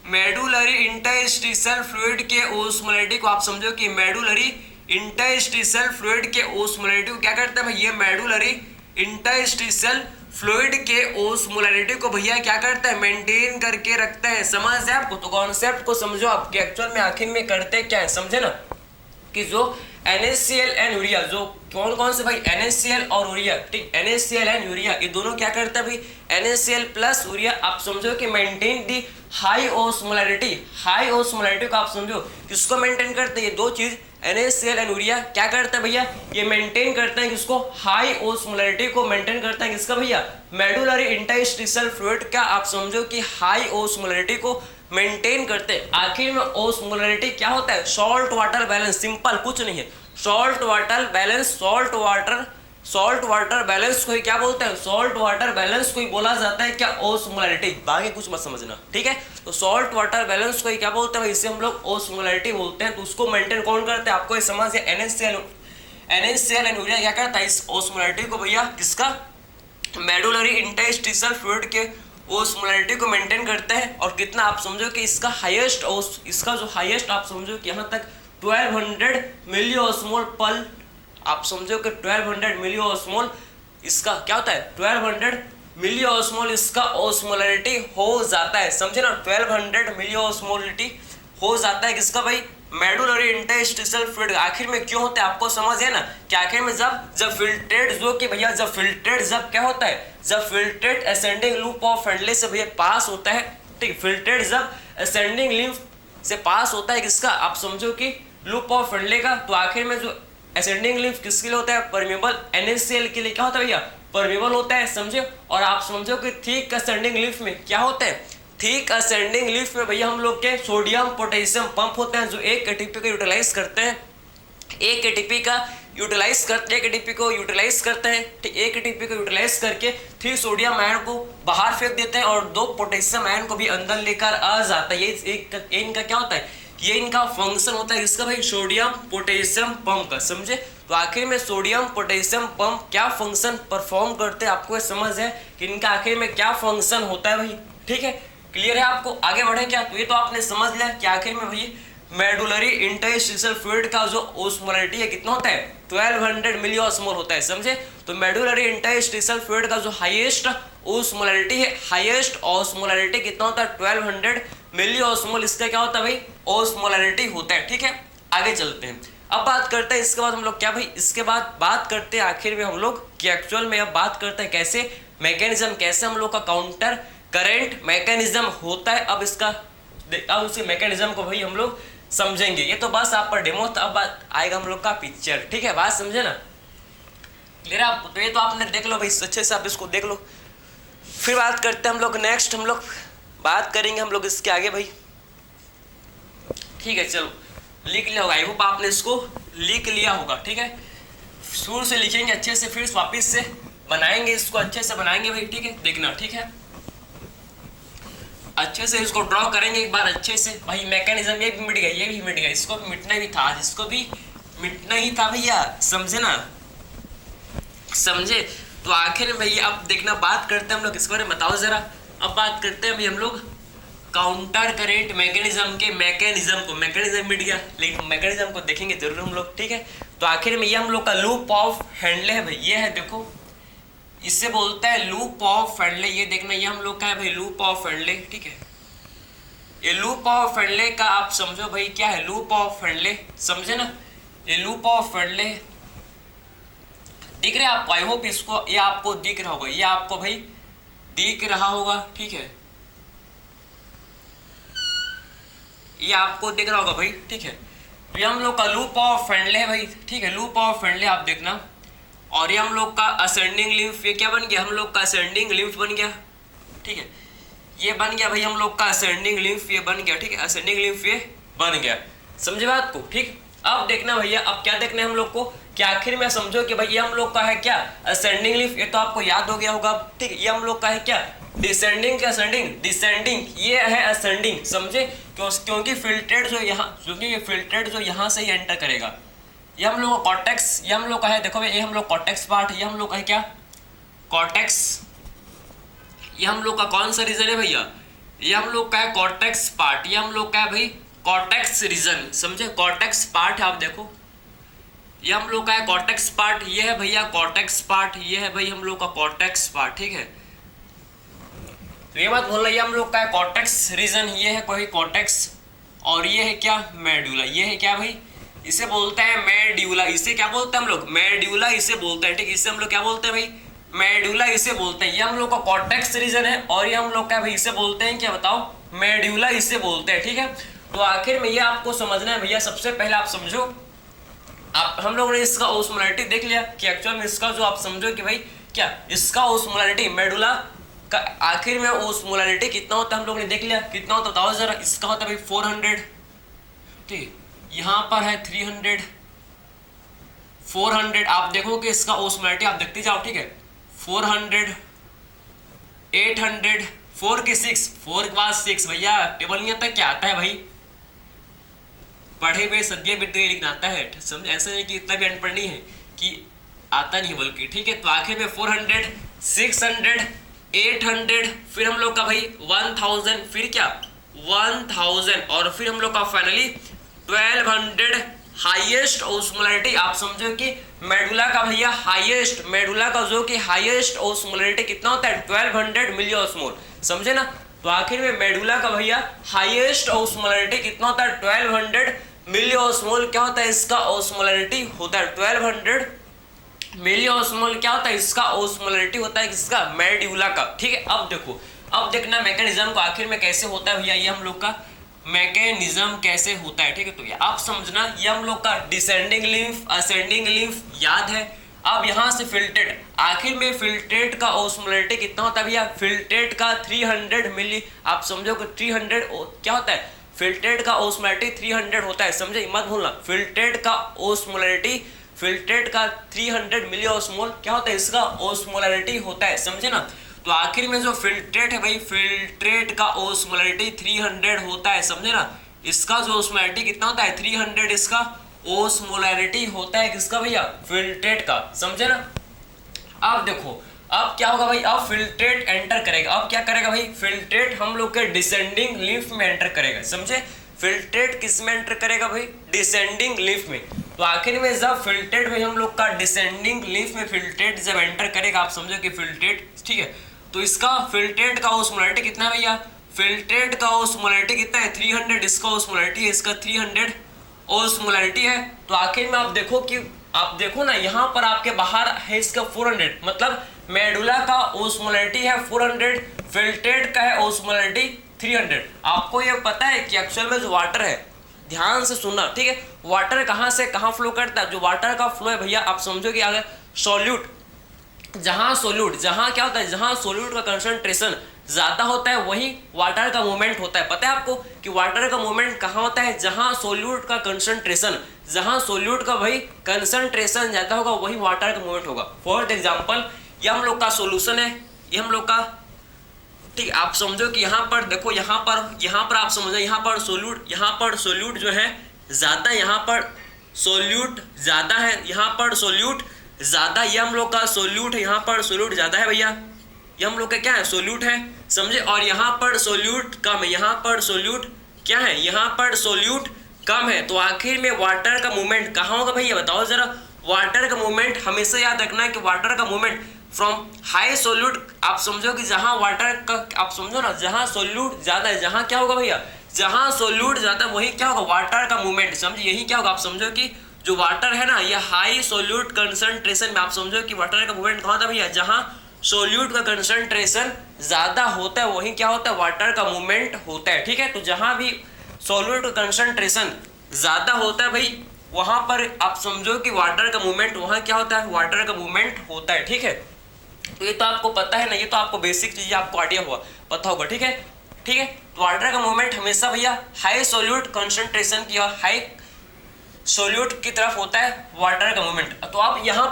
मेडुलरी इंटरस्टिशियल फ्लूइड के ओस्मोलैरिटी को आप समझो कि मेडुलरी इंटरस्टिशियल फ्लूइड के ओस्मोलैरिटी को क्या करता है भाई? ये मेडुलरी इंटरस्टिशियल फ्लूइड के ओस्मोलैरिटी को भैया क्या करता है? मेंटेन करके रखता है, समझ है आपको? तो कॉन्सेप्ट को समझो आपके एक्चुअल में आखिर में करते क्या है, समझे ना? कि जो NaCl एंड यूरिया, जो कौन कौन से भाई? NaCl और यूरिया, ठीक? NaCl एंड यूरिया ये दोनों क्या करता है भाई? NaCl प्लस यूरिया आप समझो कि maintain the high ओस्मोलैरिटी, high osmolarity को आप समझो किसको मेंटेन करते हैं? ये दो चीज NaCl एंड यूरिया क्या करता है भैया? ये मेंटेन करते हैं किसको? हाई ओस्मोलैरिटी को मेंटेन करता है किसका भैया? मेडुलरी इंटरस्टिशियल फ्लूइड का आप समझो कि हाई ओस्मोलैरिटी को मेंटेन करते हैं। आखिर में ओस्मोलैरिटी क्या होता है? सॉल्ट वाटर बैलेंस, सिंपल कुछ नहीं है, salt water balance, salt water balance को ही क्या बोलते हैं? सॉल्ट वाटर बैलेंस को ही बोला जाता है क्या? ओस्मोलैरिटी। बाकी कुछ मत समझना, ठीक है? तो सॉल्ट वाटर बैलेंस को ही क्या बोलते हैं? इसे हम लोग ओस्मोलैरिटी बोलते हैं। तो उसको मेंटेन कौन करते हैं? आपको ये समझ है, NaCl एंड यूरिया क्या करता है? इस ओस्मोलैरिटी को भैया किसका? मेडुलरी इंटरस्टिशियल फ्लूइड के ओस्मोलैरिटी को मेंटेन करते हैं। और कितना आप समझो कि इसका हाईएस्ट, इसका जो हाईएस्ट आप समझो कि यहाँ तक 1200 मिली ऑस्मोल पर, आप समझो कि 1200 मिली ऑस्मोल इसका क्या होता है? 1200 मिली ऑस्मोल इसका ओस्मोलैरिटी हो जाता है, समझे ना? 1200 मिली ऑस्मोलिटी हो जाता है किसका भाई? Medullary interstitial fluid. आखिर में क्यों होता है आपको समझ है ना? कि आखिर में जब फिल्ट्रेट जो कि भैया जब क्या होता है? जब filtrate ascending loop of friendly से भैया पास होता है, ठीक? फिल्ट्रेट जब असेंडिंग लूप से पास होता है किसका? आप समझो कि लूप ऑफ फ्रेंडली का। तो आखिर में जो असेंडिंग लिम्फ किसके लिए होता है? परमेबल। NaCl के लिए क्या होता है भैया? परमेबल होता है, समझे? और आप समझो कि थिक असेंडिंग लिम्फ में क्या होता है? थिक असेंडिंग लिम्फ में भैया हम लोग के सोडियम पोटेशियम पंप होते हैं जो एक एटीपी को यूटिलाइज करते हैं, एक एटीपी को यूटिलाइज करते हैं, ठीक? एक एटीपी को यूटिलाइज करके 3 सोडियम आयन को बाहर फेंक देते हैं और 2 पोटेशियम आयन को भी अंदर लेकर आ जाता है। ये इनका क्या होता है? ये इनका फंक्शन होता है इसका भाई? सोडियम पोटेशियम पंप का, समझे? तो आखिर में सोडियम पोटेशियम पंप क्या फंक्शन परफॉर्म करते हैं आपको समझ है कि इनका आखिर में क्या फंक्शन होता है भाई? ठीक है, क्लियर है आपको? आगे बढ़े क्या? तो ये तो आपने समझ लिया कि आखिर में भाई मेडुलरी इंटरस्टिशियल फ्लूइड का जो ओस्मोलैरिटी है कितना होता है? 1200 मिली ऑस्मोल होता है, समझे? तो मेडुलरी इंटरस्टिशियल फ्लूइड का जो हाईएस्ट ओस्मोलैरिटी है, हाईएस्ट ओस्मोलैरिटी कितना होता है? 1200 मिली ऑस्मोल इसका क्या होता है भाई? ओस्मोलैरिटी होता है, ठीक है? आगे चलते हैं, अब बात करते हैं इसके बाद हम लोग क्या भाई? इसके बाद बात करते हैं आखिर में हम लोग कि एक्चुअल में अब बात करते हैं कैसे मैकेनिज्म, कैसे हम लोग का काउंटर करंट मैकेनिज्म होता है। अब उसी मैकेनिज्म को भाई हम लोग समझेंगे। ये तो बस आप पर डेमो था, अब बात आएगा हम लोग का पिक्चर, ठीक है? बात समझे ना? क्लियर है आपको? तो ये तो आपने देख लो भाई, अच्छे से आप इसको देख लो। फिर बात करते हैं हम लोग नेक्स्ट, हम लोग बात करेंगे हम लोग इसके आगे भाई, ठीक है। चलो लिख लिया होगा, आई होप आपने इसको लिख लिया होगा, ठीक है। शुरू से लिखेंगे अच्छे से, फिर वापिस से बनाएंगे, इसको अच्छे से बनाएंगे भाई, ठीक है, देखना, ठीक है। अच्छे से इसको ड्रॉ करेंगे एक बार अच्छे से भाई। मैकेनिज्म ये भी मिट गया, ये भी मिट गया, इसको भी मिटना भी था, इसको भी मिटना ही था भैया, समझे ना, समझे। तो आखिर में भैया अब देखना, बात करते हैं हम लोग इसके बारे में, बताओ जरा। अब बात करते हैं भाई हम लोग काउंटर करेंट मैकेनिज्म के मैकेनिज्म को। मैकेनिज्म मिट गया, लेकिन मैकेनिज्म को देखेंगे जरूर हम लोग, ठीक है। तो आखिर में ये हम लोग का लूप ऑफ हैंडले है भाई, ये है देखो, इससे बोलता है लूप ऑफ हैंडले। ये देखना, ये हम लोग का है भाई लूप ऑफ हैंडले, ठीक है। ये लूप ऑफ हैंडले का आप समझो भाई क्या है, लूप ऑफ हैंडले, समझे ना। ये लूप ऑफ हैंडले दिख रहा है आपको, आई होप इसको, ये आपको दिख रहा होगा, ये आपको भाई दिख रहा होगा, ठीक है, ये आपको दिख रहा होगा भाई, ठीक है। तो ये हम लोग का लूप ऑफ हैंडले है भाई, ठीक है, लूप ऑफ हैंडले आप देखना। और ये हम लोग का असेंडिंग लिम्फ, ये क्या बन गया, हम लोग का असेंडिंग लिम्फ बन गया, ठीक है, ये बन गया भाई हम लोग का असेंडिंग लिम्फ, ये बन गया, ठीक है, असेंडिंग लिम्फ ये बन गया, समझे बात को, ठीक। अब देखना भैया, अब क्या देखना है हम लोग को, कि आखिर में समझो कि भाई ये हम लोग का है क्या, असेंडिंग लिम्फ, ये तो आपको याद हो गया होगा, ठीक है। ये हम लोग का है क्या, डिसेंडिंग का असेंडिंग, डिसेंडिंग ये है असेंडिंग, समझे, क्योंकि फिल्ट्रेट जो यहाँ, क्योंकि ये फिल्ट्रेट जो यहाँ से ही एंटर करेगा। ये हम लोग का कॉर्टेक्स, ये हम लोग का है, देखो भाई ये हम लोग कॉर्टेक्स पार्ट, ये हम लोग का है क्या, कॉर्टेक्स। ये हम लोग का कौन सा रीजन है भैया, ये हम लोग का है कॉर्टेक्स पार्ट, ये हम लोग का है भाई कॉर्टेक्स रीजन, समझे, कॉर्टेक्स पार्ट है, आप देखो ये हम लोग का है कॉर्टेक्स पार्ट, ये है भैया कॉर्टेक्स पार्ट, ये है भाई हम लोग का कॉर्टेक्स पार्ट, ठीक है। तो ये बात बोल रहा है, ये हम लोग का है कॉर्टेक्स रीजन, ये है कोई कॉर्टेक्स, और ये है क्या, मेडुला, ये है क्या भाई, इसे बोलते हैं मेड्यूला, इसे क्या बोलते हैं हम लोग, मेड्यूला इसे बोलते हैं, ठीक, इसे हम लोग क्या बोलते हैं भाई, मेड्यूला इसे बोलते हैं। ये हम लोग का कॉर्टेक्स रीजन है, और ये हम लोग का भाई इसे बोलते हैं क्या, बताओ, मेड्यूला इसे बोलते हैं, ठीक है। तो आखिर में ये आपको समझना है भैया, सबसे पहले आप समझो, आप हम लोगों ने इसका ओस्मोलैरिटी देख लिया कि एक्चुअल में इसका जो आप समझो कि भाई क्या, इसका ओस्मोलैरिटी मेडुला का आखिर में ओस्मोलैरिटी कितना होता है हम लोगों ने देख लिया, कितना होता बताओ जरा। इसका होता है भाई 400, ठीक, यहाँ पर है 300, 400, आप देखो कि इसका ओस्मोलैरिटी आप देखते जाओ, ठीक है, 400, 800, 4 के 6, 4 के बाद 6 भैया, टेबल नहीं आता, क्या आता है भाई, पढ़े हुए सदिया विद्या लिखना आता है, समझ, ऐसा नहीं कि इतना भी अनपढ़ नहीं है कि आता नहीं बल्कि, ठीक है। तो आखिर में 400, 600, 800, फिर हम लोग का भाई 1000, फिर क्या 1000, और फिर हम लोग का फाइनली 1200 हाईएस्ट ओस्मोलैरिटी। आप समझो कि मेडुला का भैया हाईएस्ट, मेडुला का जो कि हाईएस्ट ओस्मोलैरिटी कितना होता है, 1200 मिलियोस्मोल, समझे ना। तो आखिर में मेडुला का भैया हाईएस्ट ओस्मोलैरिटी कितना होता है, 1200 मिलियोस्मोल, क्या होता है इसका ओस्मोलैरिटी होता है 1200 मिलियोस्मोल, क्या होता है इसका ओस्मोलैरिटी होता है किसका, मेडुला का, ठीक है। अब देखो, अब देखना मैकेनिज्म को आखिर में कैसे होता है भैया, ये हम लोग का मैकेनिज्म कैसे होता है, ठीक है। तो ये आप समझना, ये हम लोग का डिसेंडिंग लिम्फ, असेंडिंग लिम्फ याद है। अब यहाँ से फिल्ट्रेट, आखिर में फिल्ट्रेट का ओस्मोलैरिटी कितना होता है भैया, फिल्ट्रेट का 300 मिली, आप समझो कि 300 क्या होता है, फिल्ट्रेट का ओस्मोलैरिटी 300 होता है, समझे, मत भूलना, फिल्ट्रेट का ओस्मोलैरिटी, फिल्ट्रेट का 300 मिलियोस्मोल क्या होता है इसका ओस्मोलैरिटी होता है, समझे ना। तो आखिर में जो फिल्ट्रेट है भाई, फिल्ट्रेट का ओस्मोलैरिटी 300 होता है, समझे ना। इसका जो ओस्मोलैरिटी कितना होता है 300, इसका ओस्मोलैरिटी होता है किसका भैया, फिल्ट्रेट का, समझे ना। अब देखो, अब क्या होगा भाई, अब फिल्ट्रेट एंटर करेगा, अब क्या करेगा भाई, फिल्ट्रेट हम लोग के डिसेंडिंग लिम्फ में एंटर करेगा, समझे। फिल्ट्रेट किस में एंटर करेगा भाई, डिसेंडिंग लिम्फ में। तो आखिर में जब फिल्ट्रेट भाई हम लोग का डिसेंडिंग लिम्फ में फिल्ट्रेट जब एंटर करेगा, आप समझो कि फिल्ट्रेट, ठीक है, तो इसका फिल्ट्रेट का ओस्मोलैरिटी कितना है भैया, फिल्ट्रेट का ओस्मोलैरिटी कितना है 300, इसका ओस्मोलैरिटी है, इसका 300 ओस्मोलैरिटी है। तो आखिर में आप देखो कि, आप देखो ना यहाँ पर आपके बाहर है इसका 400, मतलब मेडुला का ओस्मोलैरिटी है 400, फिल्ट्रेट का है ओस्मोलैरिटी 300। आपको ये पता है कि एक्चुअल में जो वाटर है, ध्यान से सुनना, ठीक है, वाटर कहाँ से कहाँ फ्लो करता है, जो वाटर का फ्लो है भैया, आप समझो कि अगर सॉल्यूट जहां सोल्यूट, जहां क्या होता है, जहां सोल्यूट का कंसंट्रेशन ज्यादा होता है वही वाटर का मूवमेंट होता है। पता है आपको कि वाटर का मूवमेंट कहाँ होता है, जहां सोल्यूट का कंसंट्रेशन, जहां सोल्यूट का भाई कंसंट्रेशन ज्यादा होगा वही वाटर का मूवमेंट होगा। फॉर एग्जांपल ये हम लोग का सॉल्यूशन है, ये हम लोग का, ठीक, आप समझो कि यहाँ पर देखो, यहाँ पर आप समझो, यहाँ पर सोल्यूट जो है ज्यादा, यहाँ पर सोल्यूट ज्यादा है, यहाँ पर सोल्यूट ज्यादा, ये हम लोग का सोल्यूट है, यहाँ पर सोल्यूट ज्यादा है भैया, ये हम लोग का क्या है, सोल्यूट है, समझे। और यहाँ पर सोल्यूट कम है, यहाँ पर सोल्यूट क्या है, यहाँ पर सोल्यूट कम है। तो आखिर में वाटर का मूवमेंट कहाँ होगा भैया, बताओ जरा। वाटर का मूवमेंट हमेशा याद रखना है कि वाटर का मूवमेंट फ्रॉम हाई सोल्यूट, आप समझो कि जहां वाटर का, आप समझो ना, जहां सोल्यूट ज्यादा है, जहां क्या होगा भैया, जहां सोल्यूट ज्यादा वही क्या होगा, वाटर का मूवमेंट, समझे, यही क्या होगा। आप समझो कि जो वाटर है ना, ये हाई सोल्यूट कंसंट्रेशन में, आप समझो कि वाटर का मूवमेंट कहाँ था भैया, जहां सोल्यूट का कंसंट्रेशन ज्यादा होता है वही क्या होता है, वाटर का मूवमेंट होता है। ठीक है, तो जहां भी सोल्यूट का कंसंट्रेशन ज्यादा होता है भाई, वहां पर आप समझो कि वाटर का मूवमेंट, वहां क्या होता है, वाटर का मूवमेंट होता है। ठीक है, तो ये तो आपको पता है ना, ये तो आपको बेसिक चीजें आपको आइडिया हुआ, पता होगा। ठीक है, ठीक है, तो वाटर का मूवमेंट हमेशा भैया हाई सोल्यूट कंसंट्रेशन की और हाई सोल्यूट की तरफ होता है वाटर का मूवमेंट। तो आप यहाँ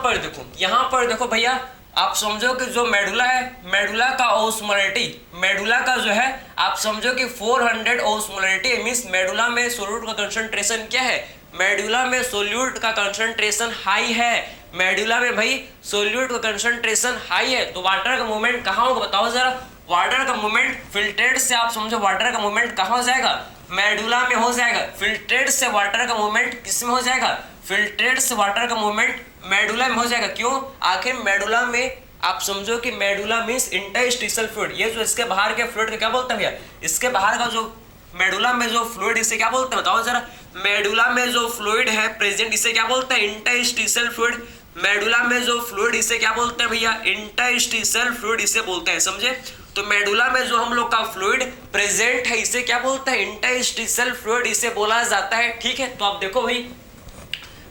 पर देखो भैया, आप समझो कि जो मेडुला है, मेडुला का ओस्मोलरिटी, मेडुला का जो है आप समझो कि 400 ओस्मोलरिटी, मींस मेडुला में सोल्यूट का कंसंट्रेशन क्या है, मेडुला में सोल्यूट का कंसंट्रेशन हाई है, मेडुला में भाई सोल्यूट का कंसंट्रेशन हाई है। तो वाटर का मूवमेंट कहाँ होगा, बताओ जरा। वाटर का मूवमेंट फिल्ट्रेट से, आप समझो वाटर का मूवमेंट कहाँ हो जाएगा, मेडुला में हो जाएगा। फिल्ट्रेट से वाटर का मूवमेंट किस में हो जाएगा, फिल्ट्रेट से वाटर का मूवमेंट मेडुला में हो जाएगा। क्यों, आखिर मेडुला में आप समझो कि मेडुला मींस इंटरस्टिशियल फ्लूइड, ये जो इसके बाहर के फ्लूइड का क्या बोलते हैं भैया, इसके बाहर का जो मेडुला में जो फ्लूइड, इसे क्या बोलते हैं बताओ जरा। मेडुला में जो फ्लूइड है प्रेजेंट, इसे क्या बोलते हैं, इंटरस्टिशियल फ्लूइड। मेडुला में जो फ्लूइड, इसे क्या बोलते हैं भैया, इंटरस्टिशियल फ्लूइड इसे बोलते हैं, समझे। तो मेडुला में जो हम लोग का फ्लूइड प्रेजेंट है, इसे क्या बोलते हैं, इंटरस्टिशियल फ्लूइड इसे बोला जाता है। ठीक है, तो आप देखो भाई,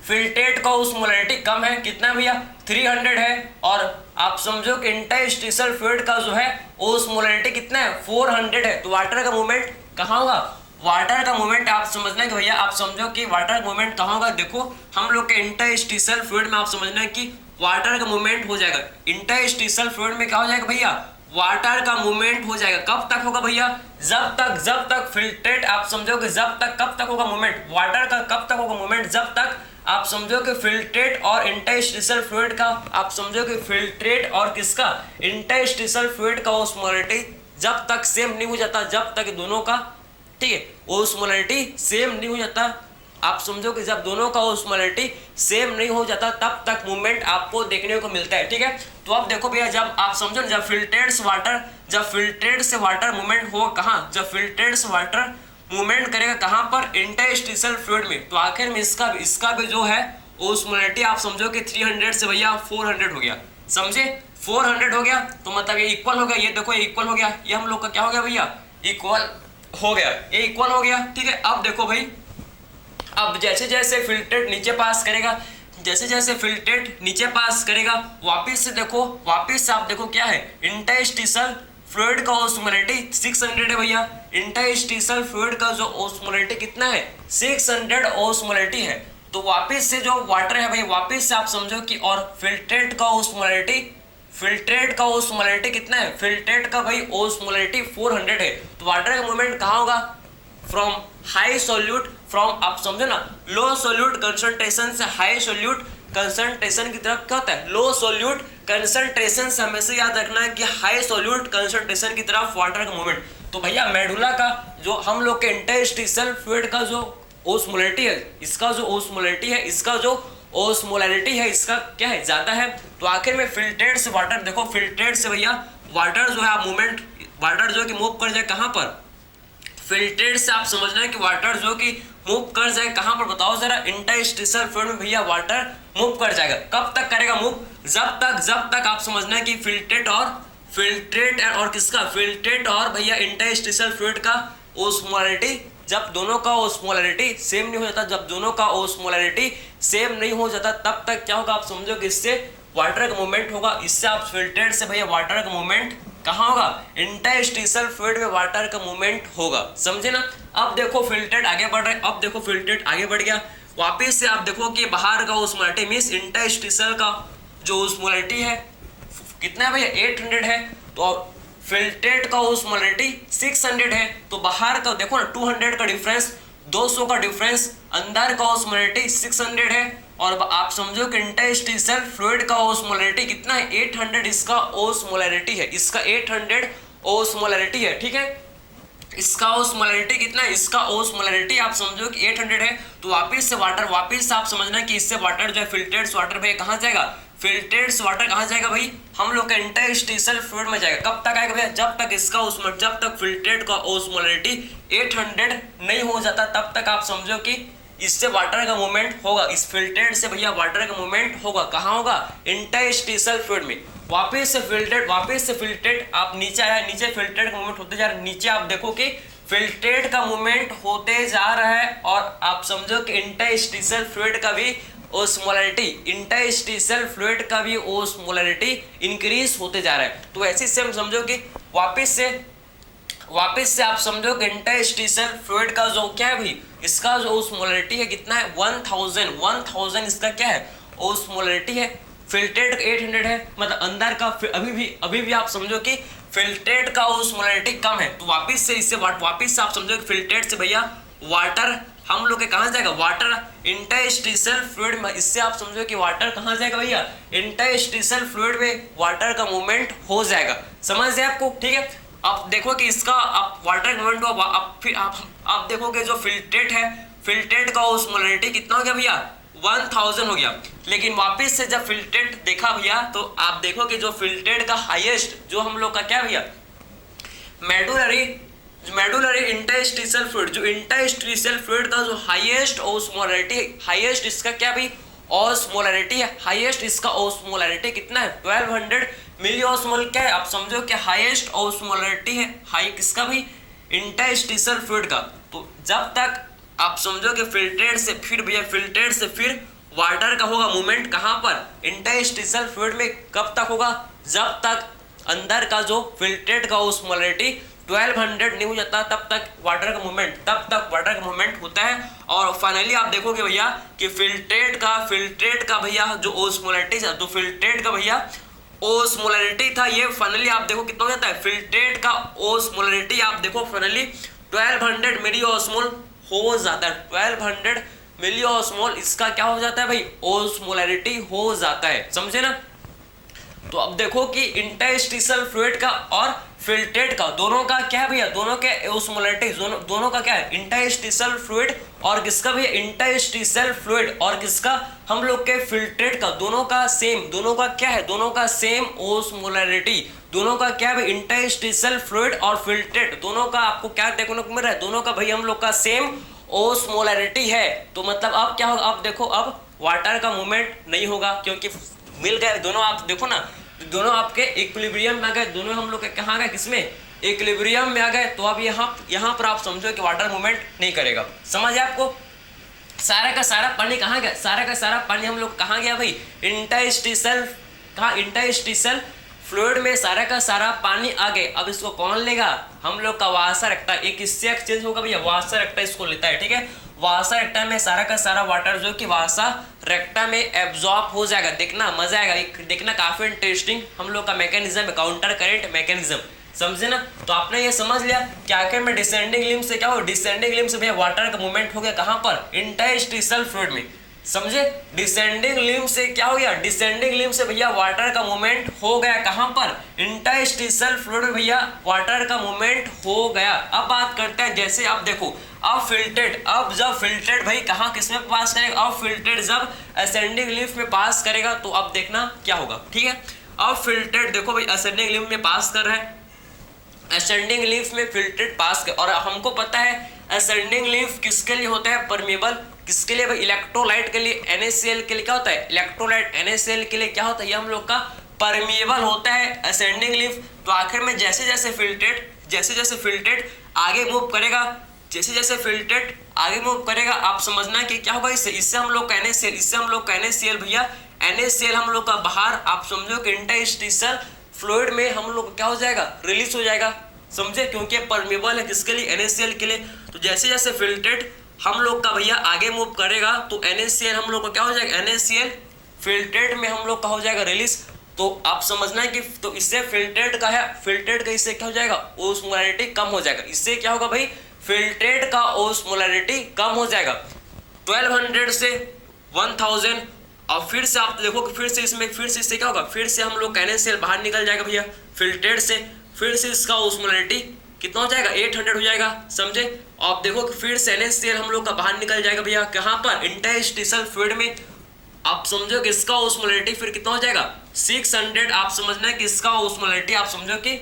फिल्ट्रेट का ओस्मोलरिटी कम है, कितना भैया 300 है, और आप समझो कि इंटरस्टिशियल फ्लूइड का जो है ओस्मोलरिटी कितना है, 400 है। तो वाटर का मूवमेंट कहाँ होगा, वाटर का मूवमेंट आप समझना कि भैया, आप समझो कि वाटर का मूवमेंट कहाँ होगा। देखो हम लोग के इंटरस्टिशियल फ्लूइड में आप समझना है कि वाटर का मूवमेंट हो जाएगा, इंटरस्टिशियल फ्लूइड में क्या हो जाएगा भैया, वाटर का मूवमेंट हो जाएगा। कब तक होगा भैया, जब तक फिल्ट्रेट, आप समझो कि जब तक, कब तक होगा मूवमेंट वाटर का, कब तक होगा मूवमेंट, जब तक आप समझो कि फिल्ट्रेट और इंटरस्टिशियल फ्लूइड का, आप समझो कि फिल्ट्रेट और किसका, इंटरस्टिशियल फ्लूइड का ओस्मोलरिटी जब तक सेम नहीं हो जाता, जब तक दोनों का, ठीक है, ओस्मोलरिटी सेम नहीं हो जाता, आप समझो कि जब दोनों का ओस्मोलरिटी सेम नहीं हो जाता तब तक मूवमेंट आपको देखने को मिलता है। ठीक है, तो अब देखो भैया, जब आप समझो जब फिल्ट्रेट से वाटर मूवमेंट हो कहाँ, जब फिल्ट्रेट से वाटर मूवमेंट करेगा कहाँ पर, इंटरस्टिशियल फ्लूइड में। तो आखिर में इसका भी जो है ओस्मोलरिटी आप समझो कि 300 से भैया 400 हो गया, समझे, 400 हो गया, तो मतलब ये इक्वल हो गया, ये देखो ये इक्वल हो गया, ये हम लोग का क्या हो गया भैया, इक्वल हो गया, ये इक्वल हो गया। ठीक है, अब देखो भाई, अब जैसे जैसे फिल्ट्रेट नीचे पास करेगा, जैसे जैसे फिल्ट्रेट नीचे पास करेगा, वापिस से देखो, वापिस से आप देखो क्या है, इंटरस्टिशियल फ्लूइड का ओस्मोलरिटी 600 है भैया, इंटरस्टिशियल फ्लूइड का जो ओस्मोलरिटी कितना है, 600 ओस्मोलरिटी है। तो वापिस से जो वाटर है भाई, वापिस से आप समझो कि, और फिल्ट्रेट का ओस्मोलरिटी कितना है, फिल्ट्रेट का भाई ओस्मोलरिटी 400 है। तो वाटर का मूवमेंट कहाँ होगा, फ्रॉम हाई सोल्यूट, फ्रॉम आप समझो ना, लो सोल्यूट कंसंट्रेशन से हाई सोल्यूट कंसंट्रेशन की तरफ क्या होता है, लो सोल्यूट कंसंट्रेशन से हमेशा याद रखना है कि हाई सोल्यूट कंसंट्रेशन की तरफ वाटर का मूवमेंट। तो भैया मेडुला का जो हम लोग के इंटरस्टिशियल फ्लूइड का जो ओस्मोलरिटी है, इसका जो ओस्मोलरिटी है, इसका जो ओस्मोलरिटी है, इसका क्या है, ज्यादा है। तो आखिर में फिल्ट्रेट से वाटर, देखो फिल्ट्रेट से भैया वाटर जो है मूवमेंट, वाटर जो कि मूव कर जाए कहाँ पर, फिल्ट्रेट से आप समझना है कि वाटर जो कि मूव कर जाए कहाँ पर, बताओ जरा, इंटरस्टिशियल फ्लूइड में भैया वाटर मूव कर जाएगा। कब तक करेगा मूव, जब तक आप समझना है कि फिल्ट्रेट और किसका, फिल्ट्रेट और भैया इंटरस्टिशियल फ्लूइड का ओस्मोलरिटी, जब दोनों का ओस्मोलरिटी सेम नहीं हो जाता, जब दोनों का ओस्मोलरिटी सेम नहीं हो जाता तब तक क्या होगा, आप समझो कि इससे वाटर का मूवमेंट होगा, इससे आप फिल्ट्रेट से भैया वाटर का मूवमेंट कहाँ होगा, इंटरस्टिशियल फ्लूइड में वाटर का मूवमेंट होगा, समझे ना। अब देखो फिल्ट्रेट आगे बढ़ रहा है, अब देखो फिल्ट्रेट आगे बढ़ गया, वापिस से आप देखो कि बाहर का ओस्मोलैरिटी मींस इंटरस्टिशियल का जो ओस्मोलैरिटी है कितना है भैया 800 है, तो फिल्ट्रेट का ओस्मोलैरिटी 600 है, तो बाहर का देखो ना 200 का डिफरेंस, 200 का डिफरेंस, अंदर का ओस्मोलैरिटी 600 है, और आप समझो कि इंटरस्टिशियल फ्लूइड का ओस्मोलैरिटी कितना है 800, इसका ओस्मोलैरिटी है, इसका 800 ओस्मोलैरिटी है, ठीक है। इसका ओस्मोलैरिटी कितना है, इसका ओस्मोलैरिटी आप समझो कि 800 है, तो वापस से वाटर, वापस से आप समझना कि इससे वाटर जो है फिल्ट्रेट्स वाटर भैया कहाँ जाएगा, फिल्ट्रेट्स वाटर कहाँ जाएगा भाई, हम लोग का इंटरस्टिशियल फ्लूइड में जाएगा। कब तक आएगा भैया, जब तक इसका जब तक फिल्ट्रेट का ओस्मोलैरिटी 800 नहीं हो जाता, तब तक आप समझो कि इससे वाटर का मूवमेंट होगा, इस फिल्ट्रेट से भैया वाटर का मूवमेंट होगा, कहाँ होगा, इंटरस्टिशियल फ्लूइड में। वापस से फिल्ट्रेट आप नीचे आया, नीचे फिल्ट्रेट का मूवमेंट होते जा रहा है, नीचे आप देखो कि फिल्ट्रेट का मूवमेंट होते जा रहा है, और आप समझो कि इंटरस्टिशियल फ्लूइड का भी ओस्मोलैरिटी, इंटरस्टिशियल फ्लूइड का भी ओस्मोलैरिटी इंक्रीज होते जा रहा है। तो ऐसे से हम समझो कि वापस से आप समझो कि इंटरस्टिशियल फ्लूइड का जो क्या है भाई, इसका जो ओस्मोलैरिटी है कितना है 1000 इसका क्या है ओस्मोलैरिटी है, फिल्ट्रेट 800 है, मतलब अंदर का अभी भी आप समझो कि फिल्ट्रेट का ओस्मोलैरिटी कम है, तो वापस से आप समझो कि फिल्ट्रेट से भैया वाटर हम लोग के कहाँ जाएगा, वाटर इंटरस्टिशियल फ्लूइड में, इससे आप समझो कि वाटर कहाँ जाएगा भैया, इंटरस्टिशियल फ्लूइड में वाटर का मूवमेंट हो जाएगा, समझ गए आपको, ठीक है। आप देखो कि इसका आप वाटर मूवमेंट हुआ, फिर आप देखोगे जो फिल्ट्रेट है, फिल्ट्रेट का ओस्मोलैरिटी कितना हो गया भैया 1000 हो गया, लेकिन वापस से जब फिल्ट्रेट देखा भैया, तो आप देखो कि जो फिल्ट्रेट का हाईएस्ट जो हम लोग का क्या भैया मेडुलरी इंटरस्टिशियल फ्लूइड, जो इंटरस्टिशियल फ्लूइड का जो हाईएस्ट ओस्मोलैरिटी, हाईएस्ट इसका क्या भी ओस्मोलैरिटी है, हाईएस्ट इसका ओस्मोलैरिटी कितना है 1200 मिली ऑस्मोल, क्या है आप समझो कि हाईएस्ट ओस्मोलैरिटी है, हाई किसका भी इंटरस्टिशियल फ्लूइड का। तो जब तक आप समझो कि फिल्ट्रेट से फिर वाटर का होगा मूवमेंट कहाँ पर, इंटरस्टिशियल फ्लूइड में, कब तक होगा, जब तक अंदर का जो फिल्ट्रेट का ओस्मोलैरिटी 1200 नहीं हो जाता, तब तक वाटर का मूवमेंट होता है। और फाइनली आप देखोगे भैया कि फिल्ट्रेट का भैया जो ओस्मोलैरिटी था, तो फिल्ट्रेट का भैया ओस्मोलैरिटी था, ये फाइनली आप देखो कितना हो जाता है, फिल्ट्रेट का ओस्मोलैरिटी आप देखो फाइनली 1200 मिली ऑस्मोल हो जाता है, 1200 मिली ऑस्मोल इसका क्या हो जाता है भाई, ओस्मोलैरिटी हो जाता है, समझे ना। तो अब देखो कि इंटरस्टिशियल फ्लूइड का और फिल्ट्रेट का दोनों का क्या है भैया, दोनों के ओस्मोलैरिटी दोनों का क्या है, इंटरस्टिशियल फ्लूइड और किसका भैया, इंटरस्टिशियल फ्लूइड और किसका, हम लोग के फिल्ट्रेट का, दोनों का सेम, दोनों का क्या है, दोनों का सेम ओस्मोलैरिटी, दोनों का क्या है इंटरस्टिशियल फ्लूइड और फिल्ट्रेट, दोनों का आपको क्या देखने को मिल रहा है, दोनों का भाई हम लोग का सेम ओस्मोलैरिटी है। तो मतलब अब क्या होगा, अब देखो अब वाटर का मूवमेंट नहीं होगा, क्योंकि मिल गए दोनों, आप देखो ना दोनों आपके इक्विलिब्रियम में आ गए, दोनों हम लोग के कहाँ गए, किसमें, इक्विलिब्रियम में आ गए। तो अब यहाँ पर आप समझो कि वाटर मूवमेंट नहीं करेगा, समझ आपको। सारा का सारा पानी कहाँ गया, सारा का सारा पानी हम लोग कहाँ गया भाई, इंटरस्टिशियल फ्लूइड में सारा का सारा पानी आ गए। अब इसको कौन लेगा, हम लोग का वासा रेक्टा, एक इससे एक्सचेंज होगा भैया, वासा रेक्टा इसको लेता है, ठीक है। वासा रेक्टा में सारा का सारा वाटर जो कि वासा रेक्टा में एब्जॉर्ब हो जाएगा, देखना मजा आएगा, देखना काफी इंटरेस्टिंग हम लोग का मैकेनिज्म है, काउंटर करंट मैकेनिज्म, समझे ना। तो आपने ये समझ लिया कि आखिर में डिसेंडिंग लिम्ब से क्या हो, डिसेंडिंग लिम्ब से भैया वाटर का मूवमेंट हो गया कहाँ पर, इंटरस्टिशियल फ्लूइड में, समझे। डिसेंडिंग लिम्ब से क्या हो गया, डिसेंडिंग लिम्ब से भैया वाटर का मूवमेंट हो गया कहाँ पर, इंटरस्टिशियल फ्लूइड में भैया वाटर का मूवमेंट हो गया। अब बात करते हैं, जैसे आप देखो अब जब फिल्ट्रेट भाई कहाँ किसमें पास करेगा, अब फिल्ट्रेट जब असेंडिंग लिम्ब में पास करेगा, तो अब देखना क्या होगा, ठीक है। अब फिल्ट्रेट देखो भाई असेंडिंग लिम्ब में पास कर रहा है, असेंडिंग लिम्फ में फिल्ट्रेट पास कर, और हमको पता है असेंडिंग लिम्फ किसके लिए होता है, परमेबल, किसके लिए भाई, इलेक्ट्रोलाइट के लिए, NaCl के लिए क्या होता है, इलेक्ट्रोलाइट NaCl के लिए क्या होता है, ये हम लोग का परमेबल होता है असेंडिंग लिम्फ। तो आखिर में जैसे जैसे फिल्ट्रेट आगे मूव करेगा, जैसे फिल्ट्रेट आगे मूव करेगा, आप समझना कि क्या होगा, इससे हम लोग का NaCl भैया NaCl हम लोग का बाहर, आप समझो कि इंटरस्टिशियल फ्लूइड में हम लोग क्या हो जाएगा, रिलीज हो जाएगा, समझे, क्योंकि परमेबल है किसके लिए, NaCl के लिए। तो जैसे जैसे फिल्ट्रेट हम लोग का भैया आगे मूव करेगा तो NaCl हम लोग का क्या हो जाएगा, NaCl फिल्ट्रेट में हम लोग का हो जाएगा रिलीज। तो आप समझना है कि तो इससे फिल्ट्रेट का है, फिल्ट्रेट का इससे क्या हो जाएगा, ओस्मोलैरिटी कम हो जाएगा। इससे क्या होगा भाई, फिल्ट्रेट का ओस्मोलैरिटी कम हो जाएगा 1200 से 1000। और फिर से आप देखो कि फिर से इससे क्या होगा, फिर से हम लोग NaCl बाहर निकल जाएगा भैया फिल्ट्रेट से, फिर से इसका ओस्मोलैरिटी कितना हो जाएगा, 800 हो जाएगा, समझे। आप देखो कि फिर से NaCl हम लोग का बाहर निकल जाएगा भैया कहाँ पर, इंटरस्टिशियल फ्लूइड में। आप समझो कि इसका ओस्मोलैरिटी फिर कितना हो जाएगा, 600। आप समझना है कि इसका ओस्मोलैरिटी आप समझो कि